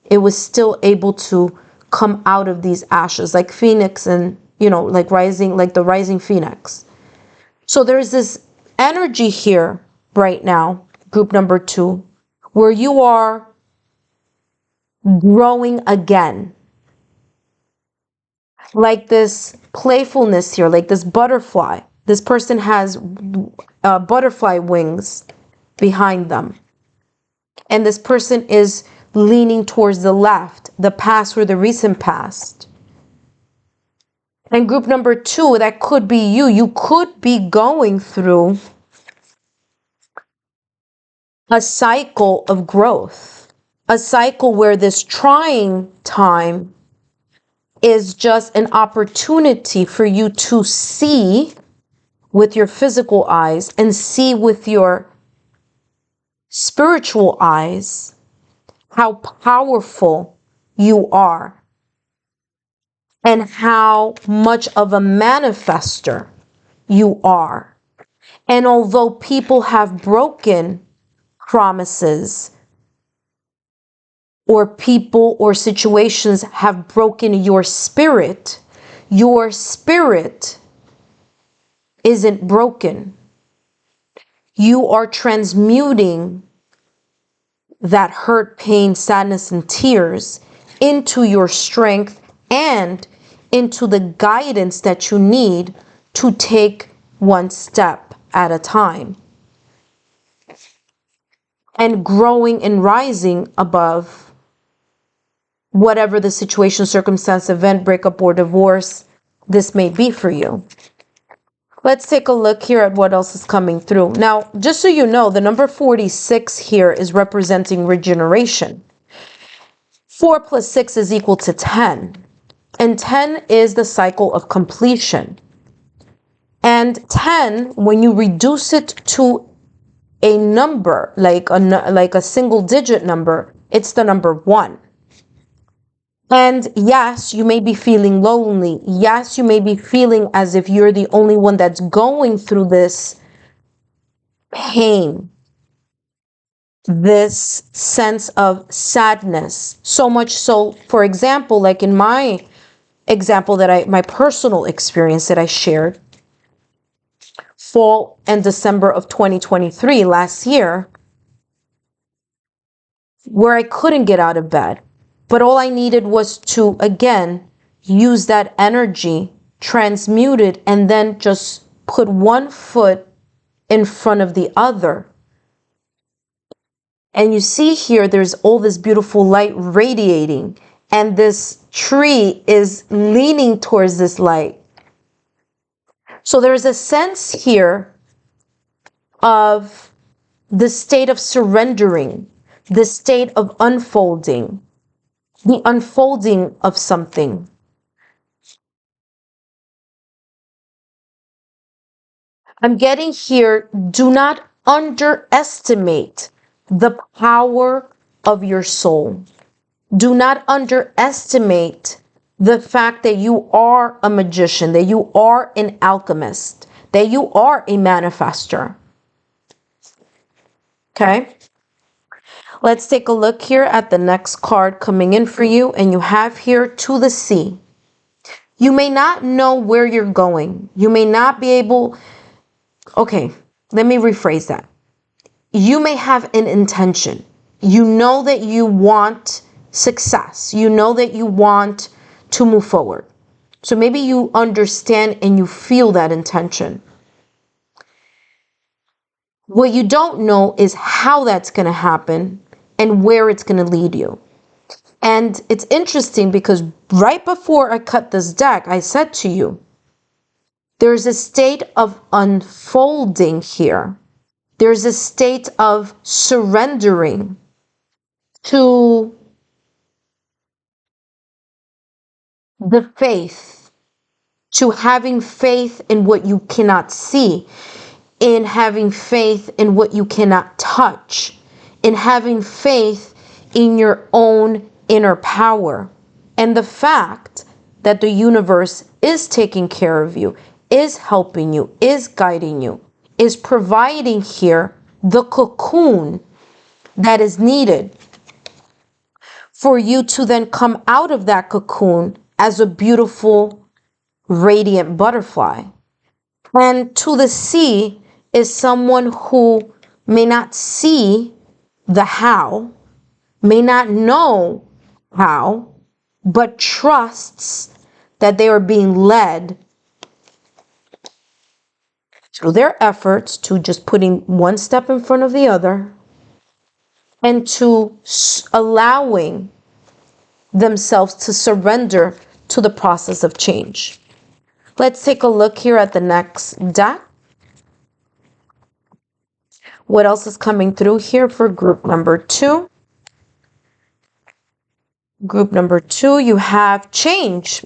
it was still able to come out of these ashes like phoenix and, like the rising phoenix. So there's this energy here right now, group number 2, where you are growing again. Like this playfulness here, like this butterfly. This person has butterfly wings behind them. And this person is leaning towards the left, the past or the recent past. And group number 2, that could be you. You could be going through a cycle of growth, a cycle where this trying time is just an opportunity for you to see with your physical eyes and see with your spiritual eyes how powerful you are and how much of a manifester you are. And although people have broken promises, or people or situations have broken your spirit isn't broken. You are transmuting that hurt, pain, sadness, and tears into your strength and into the guidance that you need to take one step at a time. And growing and rising above whatever the situation, circumstance, event, breakup, or divorce this may be for you. Let's take a look here at what else is coming through. Now, just so you know, the number 46 here is representing regeneration. 4 plus 6 is equal to 10. And 10 is the cycle of completion. And 10, when you reduce it to a number, like a single digit number, it's the number 1. And yes, you may be feeling lonely. Yes, you may be feeling as if you're the only one that's going through this pain, this sense of sadness. So much so, for example, like in my example my personal experience that I shared, fall and December of 2023, last year, where I couldn't get out of bed. But all I needed was to, again, use that energy, transmute it, and then just put one foot in front of the other. And you see here, there's all this beautiful light radiating, and this tree is leaning towards this light. So there's a sense here of the state of surrendering, the state of unfolding, the unfolding of something. I'm getting here, do not underestimate the power of your soul. Do not underestimate the fact that you are a magician, that you are an alchemist, that you are a manifester. Okay? Let's take a look here at the next card coming in for you, and you have here to the sea. You may not know where you're going. You may not be able. Okay, let me rephrase that. You may have an intention. You know that you want success. You know that you want to move forward. So maybe you understand and you feel that intention. What you don't know is how that's going to happen and where it's going to lead you. And it's interesting because right before I cut this deck, I said to you, there's a state of unfolding here. There's a state of surrendering to the faith, to having faith in what you cannot see, in having faith in what you cannot touch, in having faith in your own inner power. And the fact that the universe is taking care of you, is helping you, is guiding you, is providing here the cocoon that is needed for you to then come out of that cocoon as a beautiful, radiant butterfly. And to the sea is someone who may not see the how, may not know how, but trusts that they are being led through their efforts to just putting one step in front of the other and to allowing themselves to surrender to the process of change. Let's take a look here at the next deck. What else is coming through here for group number 2? Group number 2, you have change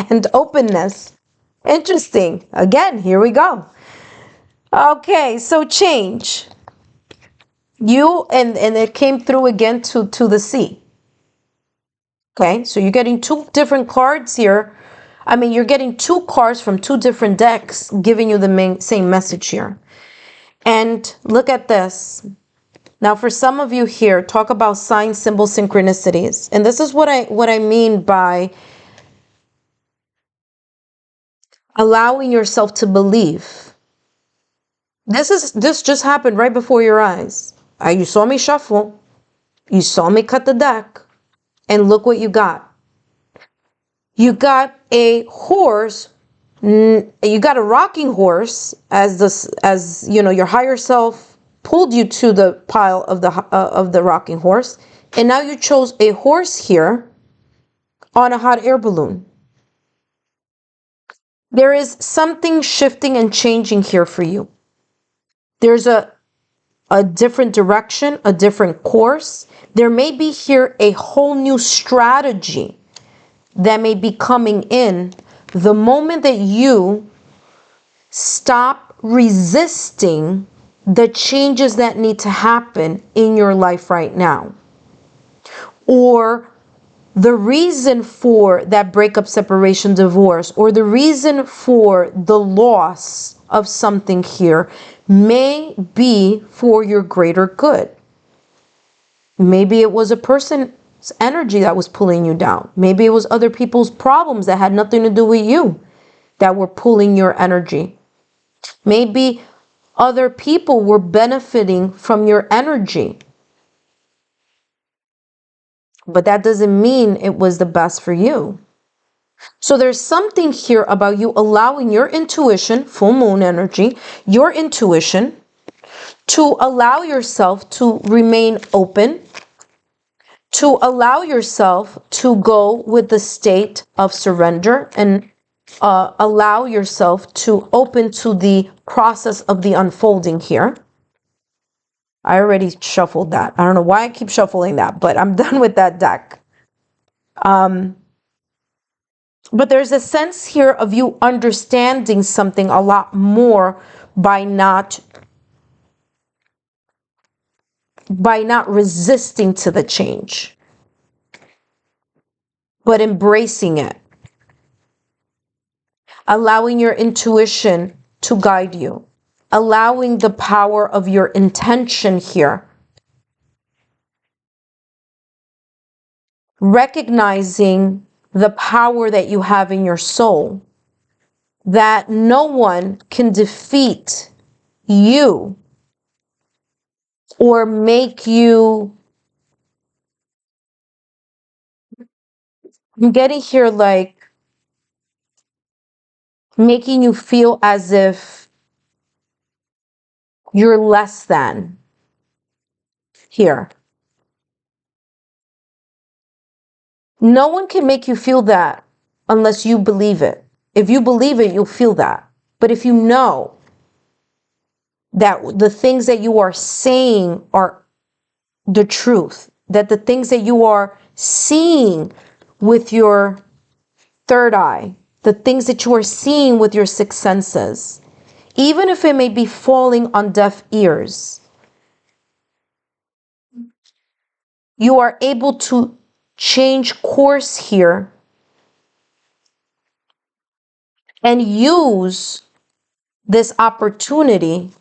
and openness. Interesting. Again, here we go. Okay, so change. You, and it came through again to the sea. Okay, so you're getting 2 different cards here. I mean, you're getting 2 cards from 2 different decks giving you the same message here. And look at this. Now, for some of you here, talk about sign, symbol, synchronicities. And this is what I mean by allowing yourself to believe. This just happened right before your eyes. You saw me shuffle. You saw me cut the deck. And look what you got. You got a horse. You got a rocking horse as you know, your higher self pulled you to the pile of the rocking horse, and now you chose a horse here on a hot air balloon. There is something shifting and changing here for you. There's a different direction, a different course. There may be here a whole new strategy that may be coming in the moment that you stop resisting the changes that need to happen in your life right now. Or the reason for that breakup, separation, divorce, or the reason for the loss of something here may be for your greater good. Maybe it was a person's energy that was pulling you down. Maybe it was other people's problems that had nothing to do with you that were pulling your energy. Maybe other people were benefiting from your energy. But that doesn't mean it was the best for you. So there's something here about you allowing your intuition, full moon energy, your intuition, to allow yourself to remain open, to allow yourself to go with the state of surrender and allow yourself to open to the process of the unfolding here. I already shuffled that. I don't know why I keep shuffling that, but I'm done with that deck. But there's a sense here of you understanding something a lot more by not resisting to the change. but embracing it, allowing your intuition to guide you, allowing the power of your intention here, recognizing the power that you have in your soul, that no one can defeat you or make you, I'm getting here like making you feel as if you're less than here. No one can make you feel that unless you believe it. If you believe it, you'll feel that. But if you know that the things that you are saying are the truth, that the things that you are seeing with your third eye, the things that you are seeing with your six senses, even if it may be falling on deaf ears, you are able to change course here and use this opportunity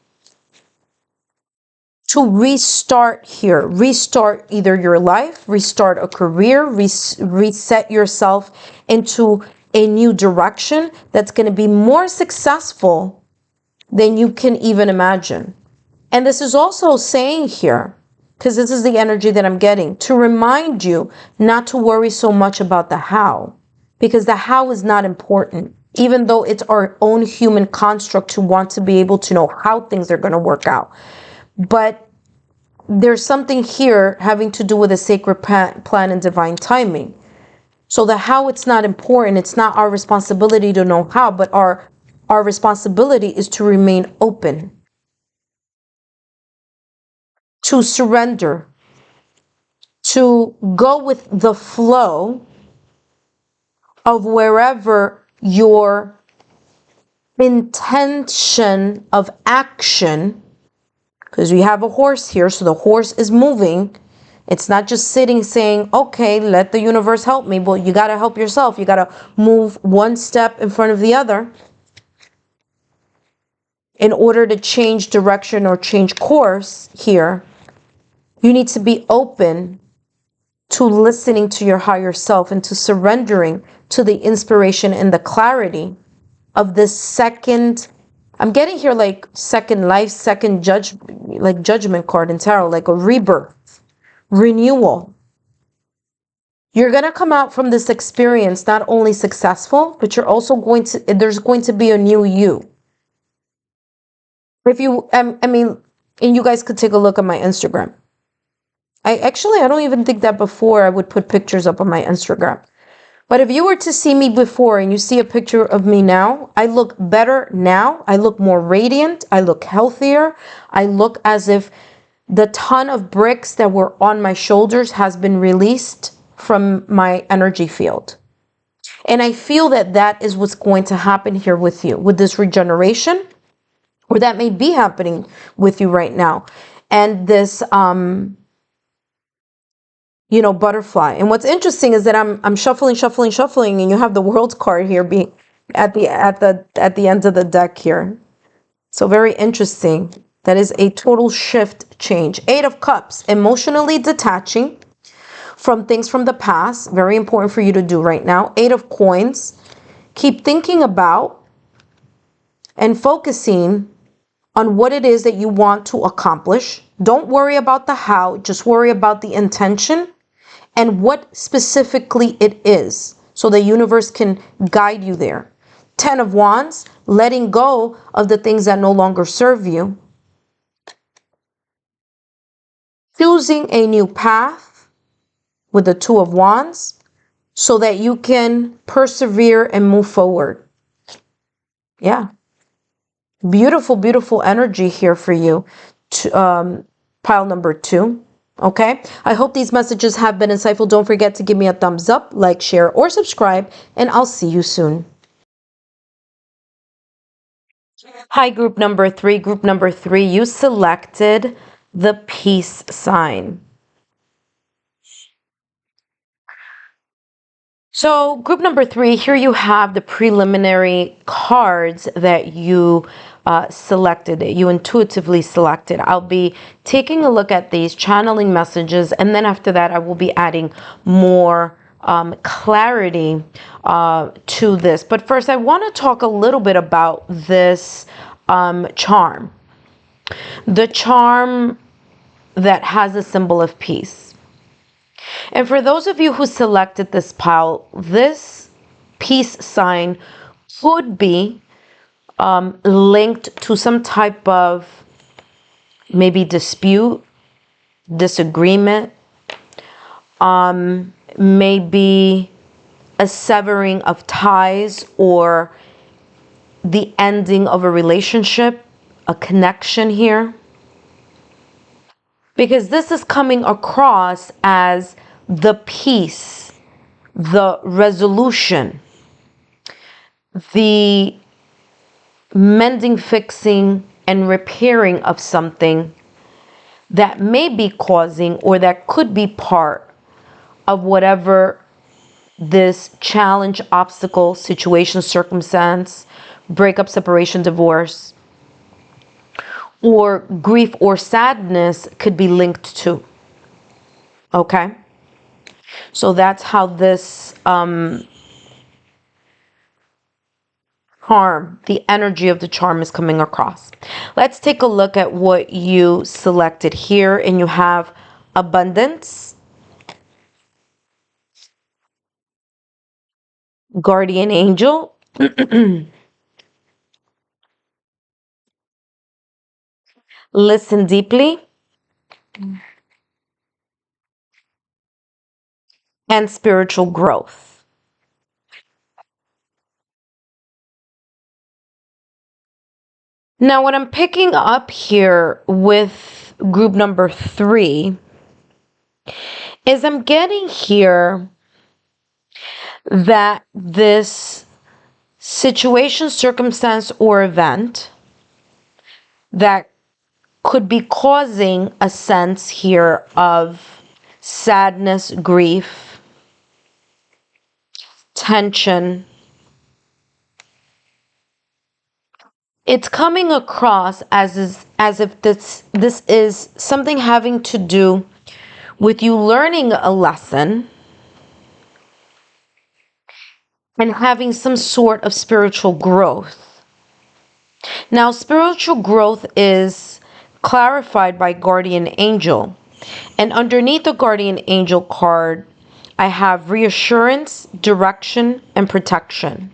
to restart here, restart either your life, restart a career, reset yourself into a new direction that's going to be more successful than you can even imagine. And this is also saying here, because this is the energy that I'm getting, to remind you not to worry so much about the how, because the how is not important, even though it's our own human construct to want to be able to know how things are going to work out. But there's something here having to do with a sacred plan and divine timing. So the how, it's not important. It's not our responsibility to know how, but our responsibility is to remain open, to surrender, to go with the flow of wherever your intention of action, because we have a horse here, so the horse is moving. It's not just sitting saying, okay, let the universe help me. But you got to help yourself. You got to move one step in front of the other in order to change direction or change course here. You need to be open to listening to your higher self and to surrendering to the inspiration and the clarity of this second, I'm getting here like second life, second judgment card in tarot, like a rebirth, renewal. You're going to come out from this experience not only successful, but you're also there's going to be a new you. If you, I mean, and you guys could take a look at my Instagram. I don't even think that before I would put pictures up on my Instagram. But if you were to see me before and you see a picture of me now, I look better now. I look more radiant. I look healthier. I look as if the ton of bricks that were on my shoulders has been released from my energy field. And I feel that that is what's going to happen here with you, with this regeneration, or that may be happening with you right now. And this, butterfly. And what's interesting is that I'm shuffling, and you have the World card here being at the end of the deck here. So very interesting. That is a total shift change. 8 of Cups, emotionally detaching from things from the past. Very important for you to do right now. 8 of Coins, keep thinking about and focusing on what it is that you want to accomplish. Don't worry about the how, just worry about the intention and what specifically it is, so the universe can guide you there. 10 of Wands, letting go of the things that no longer serve you. Choosing a new path with the 2 of Wands so that you can persevere and move forward. Yeah. Beautiful, beautiful energy here for you. Pile number 2. Okay, I hope these messages have been insightful. Don't forget to give me a thumbs up, like, share, or subscribe, and I'll see you soon. Hi, group number 3. Group number 3, you selected the peace sign. So group number 3, here you have the preliminary cards that you selected, that you intuitively selected. I'll be taking a look at these, channeling messages, and then after that I will be adding more clarity to this. But first I want to talk a little bit about this charm. The charm that has a symbol of peace. And for those of you who selected this pile, this peace sign could be linked to some type of maybe dispute, disagreement, maybe a severing of ties or the ending of a relationship, a connection here. Because this is coming across as the peace, the resolution, the mending, fixing, and repairing of something that may be causing or that could be part of whatever this challenge, obstacle, situation, circumstance, breakup, separation, divorce, or grief or sadness could be linked to. Okay? So that's how this charm, the energy of the charm is coming across. Let's take a look at what you selected here. And you have abundance, guardian angel, listen deeply, and spiritual growth. Now, what I'm picking up here with group number 3 is I'm getting here that this situation, circumstance, or event that could be causing a sense here of sadness, grief, tension. It's coming across as if this is something having to do with you learning a lesson and having some sort of spiritual growth. Now, spiritual growth is clarified by guardian angel. And underneath the guardian angel card, I have reassurance, direction, and protection.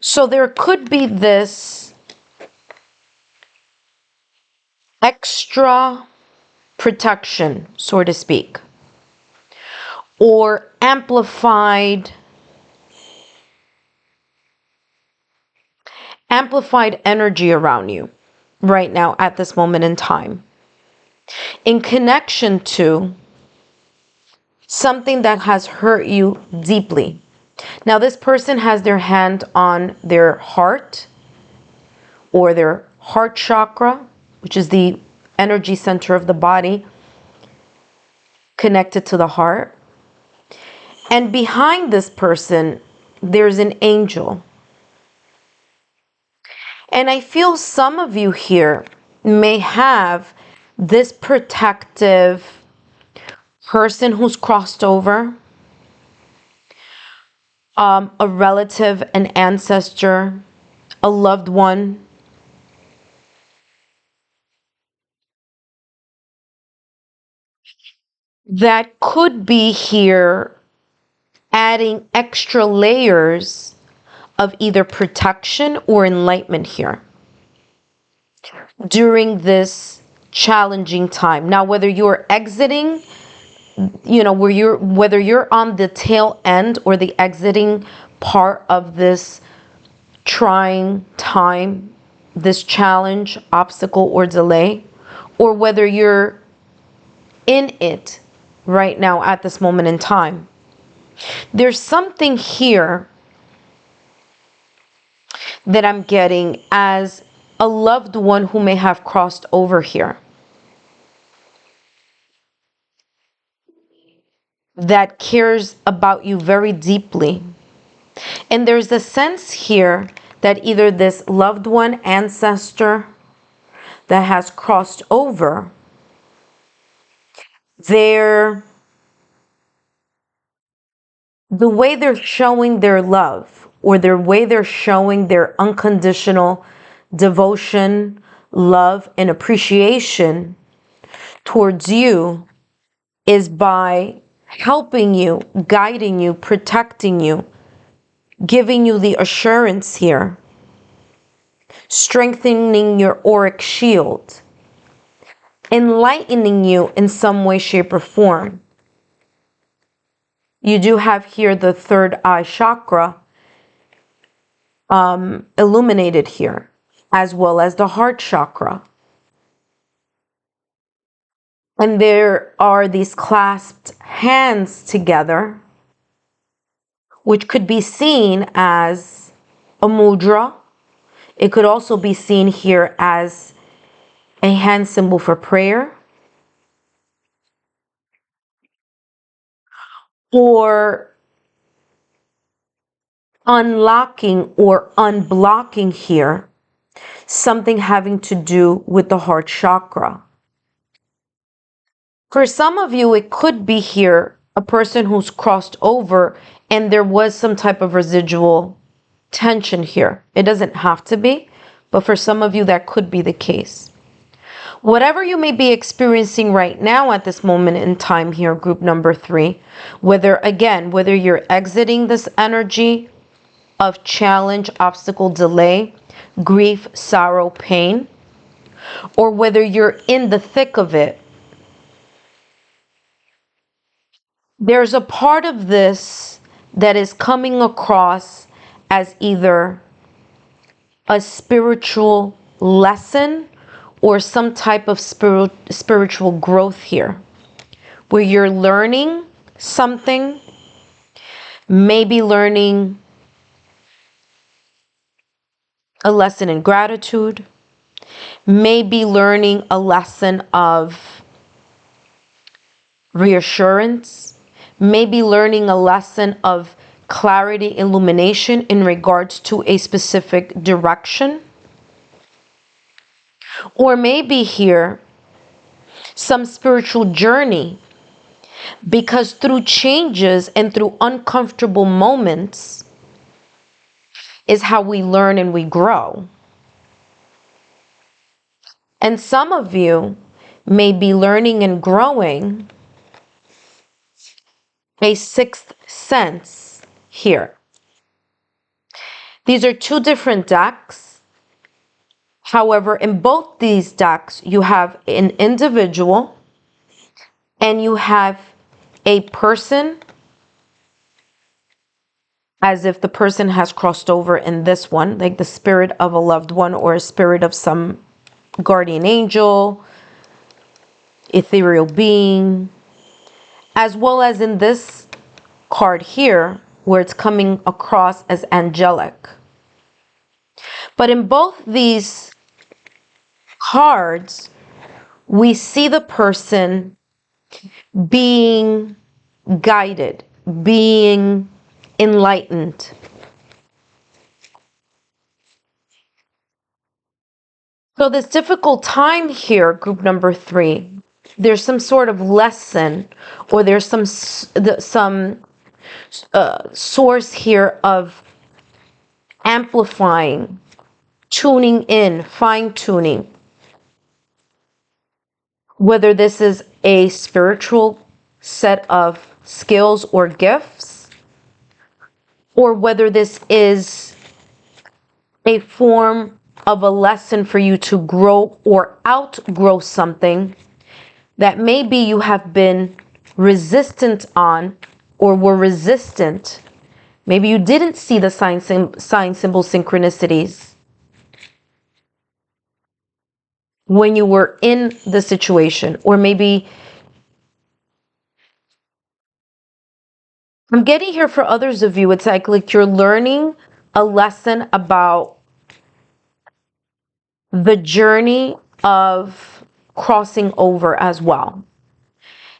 So there could be this extra protection, so to speak, or amplified energy around you right now at this moment in time, in connection to something that has hurt you deeply. Now, this person has their hand on their heart or their heart chakra, which is the energy center of the body connected to the heart. And behind this person, there's an angel. And I feel some of you here may have this protective person who's crossed over, a relative, an ancestor, a loved one, that could be here adding extra layers of either protection or enlightenment here during this challenging time. Now, whether you're exiting, whether you're on the tail end or the exiting part of this trying time, this challenge, obstacle, or delay, or whether you're in it right now at this moment in time, there's something here that I'm getting as a loved one who may have crossed over here. that cares about you very deeply. And there's a sense here that either this loved one, ancestor that has crossed over, the way they're showing their love, or the way they're showing their unconditional devotion, love, and appreciation towards you is by helping you, guiding you, protecting you, giving you the assurance here, strengthening your auric shield, enlightening you in some way, shape, or form. You do have here the third eye chakra illuminated here, as well as the heart chakra. And there are these clasped hands together, which could be seen as a mudra. It could also be seen here as a hand symbol for prayer, or unlocking or unblocking here something having to do with the heart chakra. For some of you, it could be here a person who's crossed over and there was some type of residual tension here. It doesn't have to be, but for some of you, that could be the case. Whatever you may be experiencing right now at this moment in time here, group number 3, whether you're exiting this energy of challenge, obstacle, delay, grief, sorrow, pain, or whether you're in the thick of it, there's a part of this that is coming across as either a spiritual lesson or some type of spiritual growth here, where you're learning something, maybe learning a lesson in gratitude, maybe learning a lesson of reassurance, maybe learning a lesson of clarity, illumination in regards to a specific direction. Or maybe here, some spiritual journey, because through changes and through uncomfortable moments is how we learn and we grow. And some of you may be learning and growing a sixth sense here. These are two different decks. However, in both these decks, you have an individual and you have a person, as if the person has crossed over in this one, like the spirit of a loved one or a spirit of some guardian angel, ethereal being, as well as in this card here, where it's coming across as angelic. But in both these cards, we see the person being guided, being enlightened. So this difficult time here, group number 3, there's some sort of lesson, or there's some source here of amplifying, tuning in, fine-tuning. Whether this is a spiritual set of skills or gifts, or whether this is a form of a lesson for you to grow or outgrow something that maybe you have been resistant on, or were resistant. Maybe you didn't see the sign symbol synchronicities when you were in the situation, or maybe I'm getting here for others of you, it's like you're learning a lesson about the journey of crossing over as well.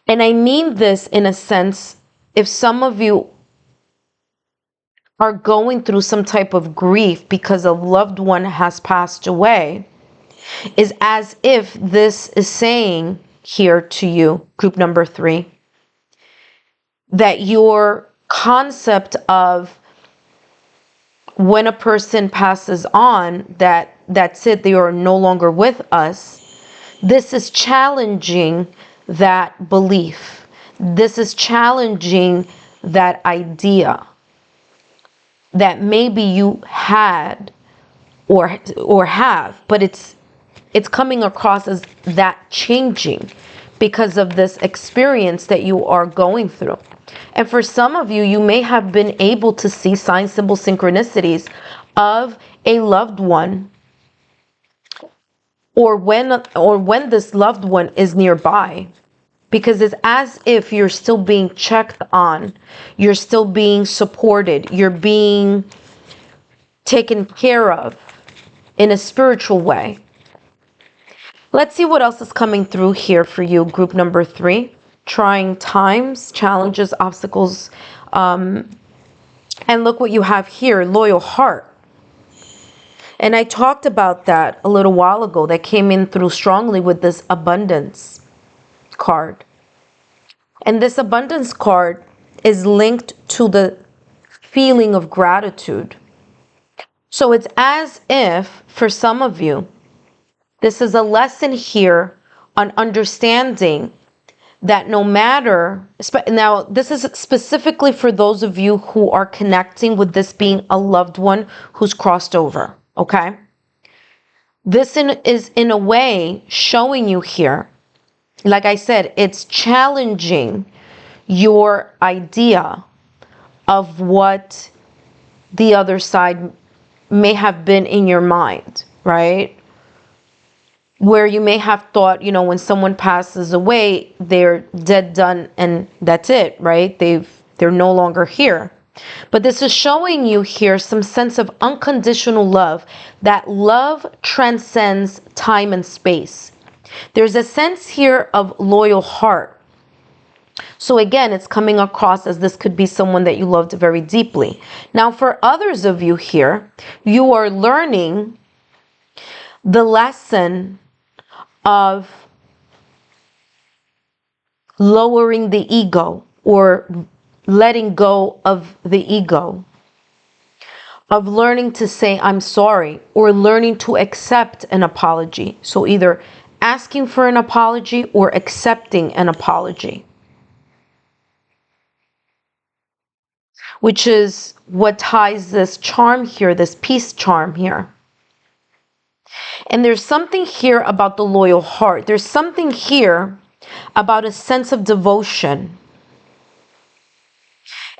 And I mean this in a sense if some of you are going through some type of grief because a loved one has passed away, is as if this is saying here to you, group number 3, that your concept of when a person passes on, that's it, they are no longer with us, this is challenging that belief. This is challenging that idea that maybe you had or have, but it's coming across as that changing because of this experience that you are going through. And for some of you, you may have been able to see sign, symbol, synchronicities of a loved one, or when this loved one is nearby, because it's as if you're still being checked on, you're still being supported, you're being taken care of in a spiritual way. Let's see what else is coming through here for you, group number 3. Trying times, challenges, obstacles. And look what you have here, loyal heart. And I talked about that a little while ago. That came in through strongly with this abundance card. And this abundance card is linked to the feeling of gratitude. So it's as if, for some of you, this is a lesson here on understanding that no matter, now this is specifically for those of you who are connecting with this being a loved one who's crossed over, okay? This is in a way showing you here, like I said, it's challenging your idea of what the other side may have been in your mind, right? Where you may have thought, when someone passes away, they're dead, done, and that's it, right? They're no longer here. But this is showing you here some sense of unconditional love, that love transcends time and space. There's a sense here of loyal heart. So again, it's coming across as this could be someone that you loved very deeply. Now, for others of you here, you are learning the lesson of lowering the ego, or letting go of the ego, of learning to say I'm sorry, or learning to accept an apology. So either asking for an apology or accepting an apology, which is what ties this charm here, this peace charm here. And there's something here about the loyal heart. There's something here about a sense of devotion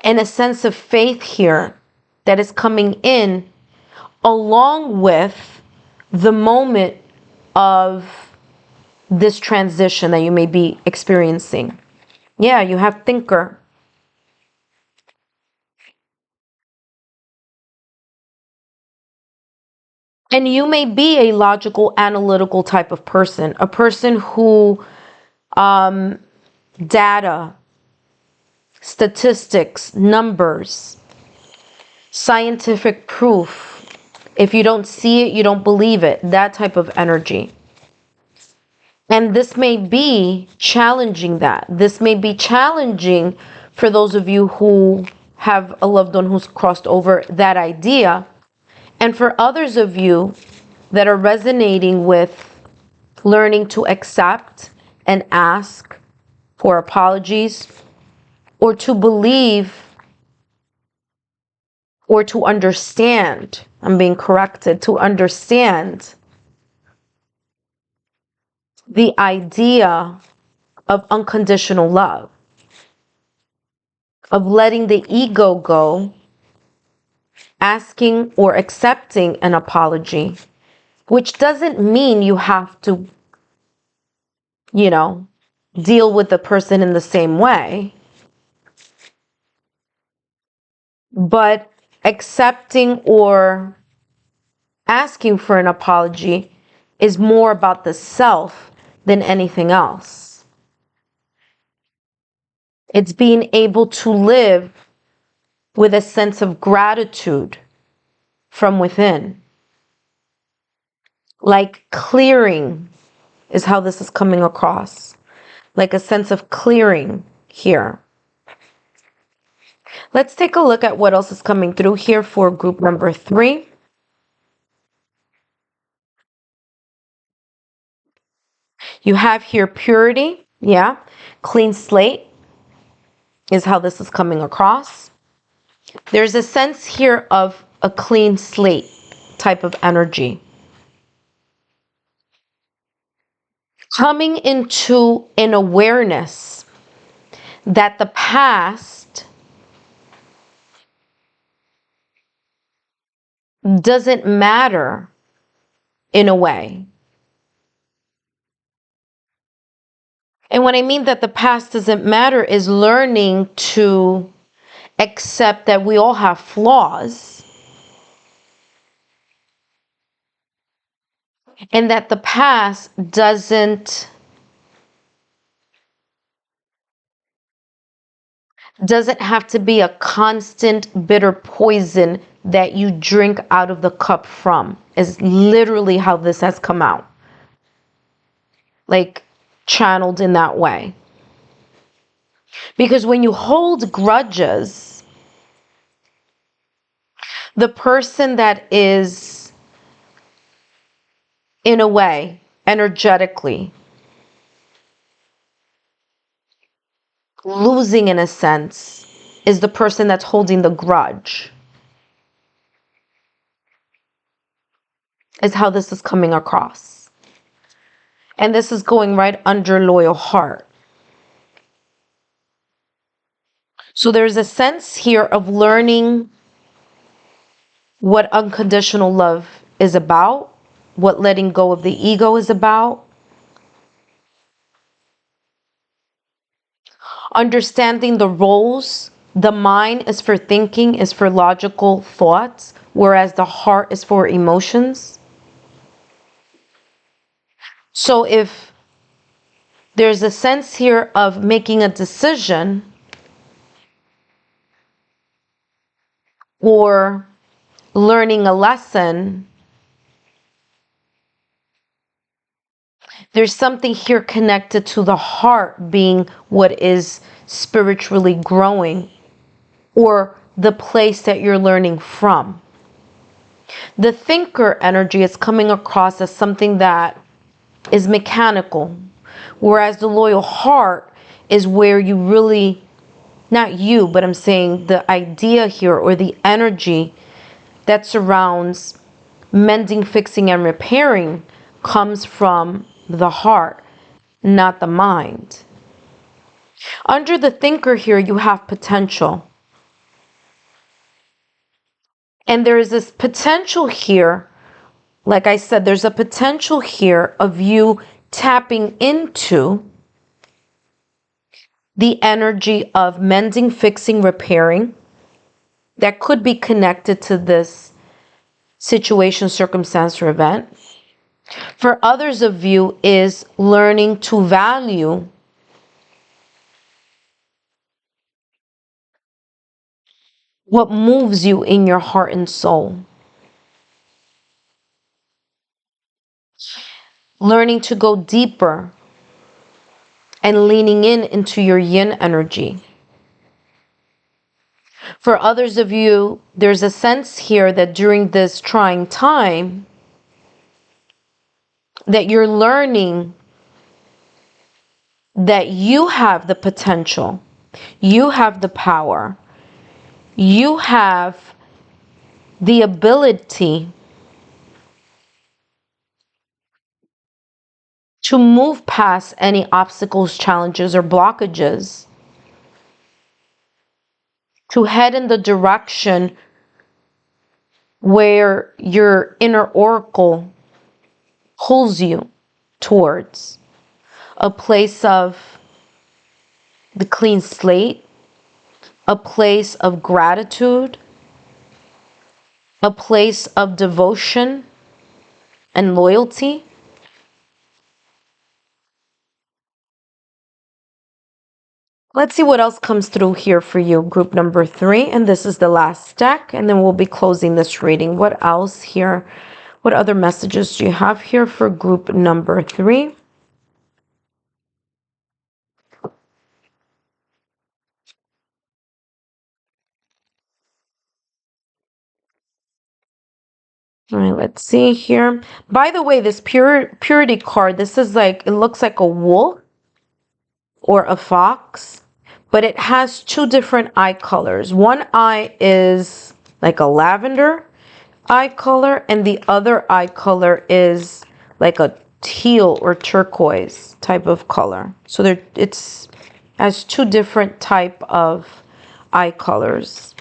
and a sense of faith here that is coming in along with the moment of this transition that you may be experiencing. Yeah, you have thinker. And you may be a logical, analytical type of person, a person who data, statistics, numbers, scientific proof. If you don't see it, you don't believe it. That type of energy. And this may be challenging that. This may be challenging for those of you who have a loved one who's crossed over that idea. And for others of you that are resonating with learning to accept and ask for apologies, or to believe, or to understand, I'm being corrected, to understand the idea of unconditional love, of letting the ego go, asking or accepting an apology, which doesn't mean you have to, deal with the person in the same way. But accepting or asking for an apology is more about the self than anything else. It's being able to live with a sense of gratitude from within. Like clearing is how this is coming across. Like a sense of clearing here. Let's take a look at what else is coming through here for group number 3. You have here purity, yeah. Clean slate is how this is coming across. There's a sense here of a clean slate type of energy. Coming into an awareness that the past doesn't matter in a way. And what I mean that the past doesn't matter is learning to accept that we all have flaws and that the past doesn't have to be a constant bitter poison that you drink out of the cup from, is literally how this has come out. Like channeled in that way. Because when you hold grudges, the person that is, in a way, energetically losing in a sense is the person that's holding the grudge. Is how this is coming across. And this is going right under loyal heart. So there's a sense here of learning what unconditional love is about, what letting go of the ego is about, understanding the roles. The mind is for thinking, is for logical thoughts, whereas the heart is for emotions. So if there's a sense here of making a decision or learning a lesson, there's something here connected to the heart being what is spiritually growing, or the place that you're learning from. The thinker energy is coming across as something that is mechanical, whereas the loyal heart is where you really, not you, but I'm saying the idea here or the energy that surrounds mending, fixing, and repairing comes from the heart, not the mind. Under the thinker here, you have potential. And there is this potential here, like I said, there's a potential here of you tapping into the energy of mending, fixing, repairing that could be connected to this situation, circumstance, or event. For others of you is learning to value what moves you in your heart and soul. Learning to go deeper and leaning into your yin energy. For others of you, there's a sense here that during this trying time, that you're learning that you have the potential, you have the power, you have the ability to move past any obstacles, challenges, or blockages, to head in the direction where your inner oracle pulls you towards. A place of the clean slate, a place of gratitude, a place of devotion and loyalty. Let's see what else comes through here for you, group number 3. And this is the last deck, and then we'll be closing this reading. What else here? What other messages do you have here for group number 3? All right, let's see here. By the way, this purity card, this is like, it looks like a wolf or a fox, but it has two different eye colors. One eye is like a lavender eye color, and the other eye color is like a teal or turquoise type of color. So it's has two different type of eye colors.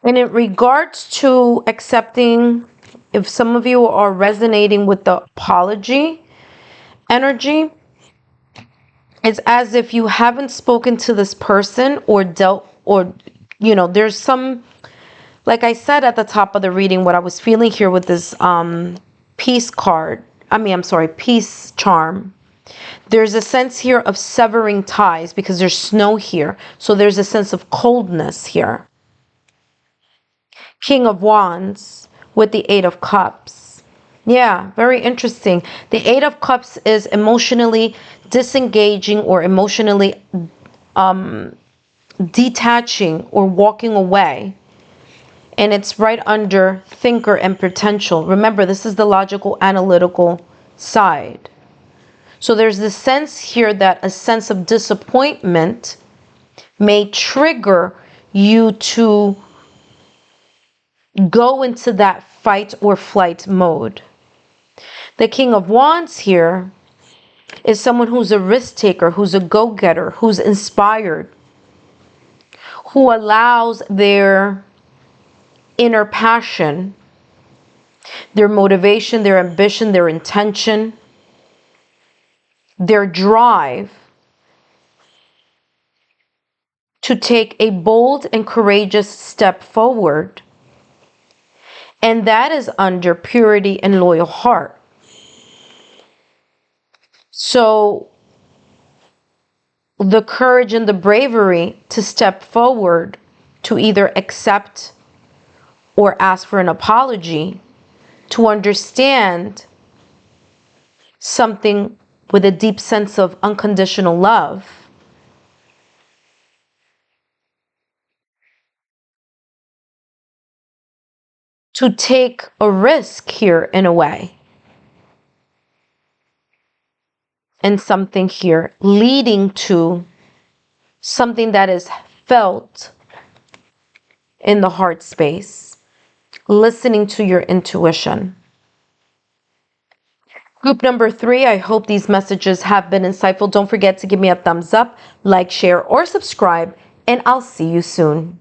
And in regards to accepting, if some of you are resonating with the apology energy, it's as if you haven't spoken to this person or dealt, or, you know, there's some, like I said at the top of the reading, what I was feeling here with this peace card, peace charm. There's a sense here of severing ties because there's snow here. So there's a sense of coldness here. King of Wands with the Eight of Cups. Yeah, very interesting. The Eight of Cups is emotionally disengaging or emotionally detaching or walking away. And it's right under thinker and potential. Remember, this is the logical, analytical side. So there's this sense here that a sense of disappointment may trigger you to go into that fight or flight mode. The King of Wands here is someone who's a risk taker, who's a go-getter, who's inspired, who allows their inner passion, their motivation, their ambition, their intention, their drive to take a bold and courageous step forward. And that is under purity and loyal heart. So the courage and the bravery to step forward to either accept or ask for an apology, to understand something with a deep sense of unconditional love, to take a risk here in a way, and something here leading to something that is felt in the heart space, listening to your intuition. Group number 3, I hope these messages have been insightful. Don't forget to give me a thumbs up, like, share, or subscribe, and I'll see you soon.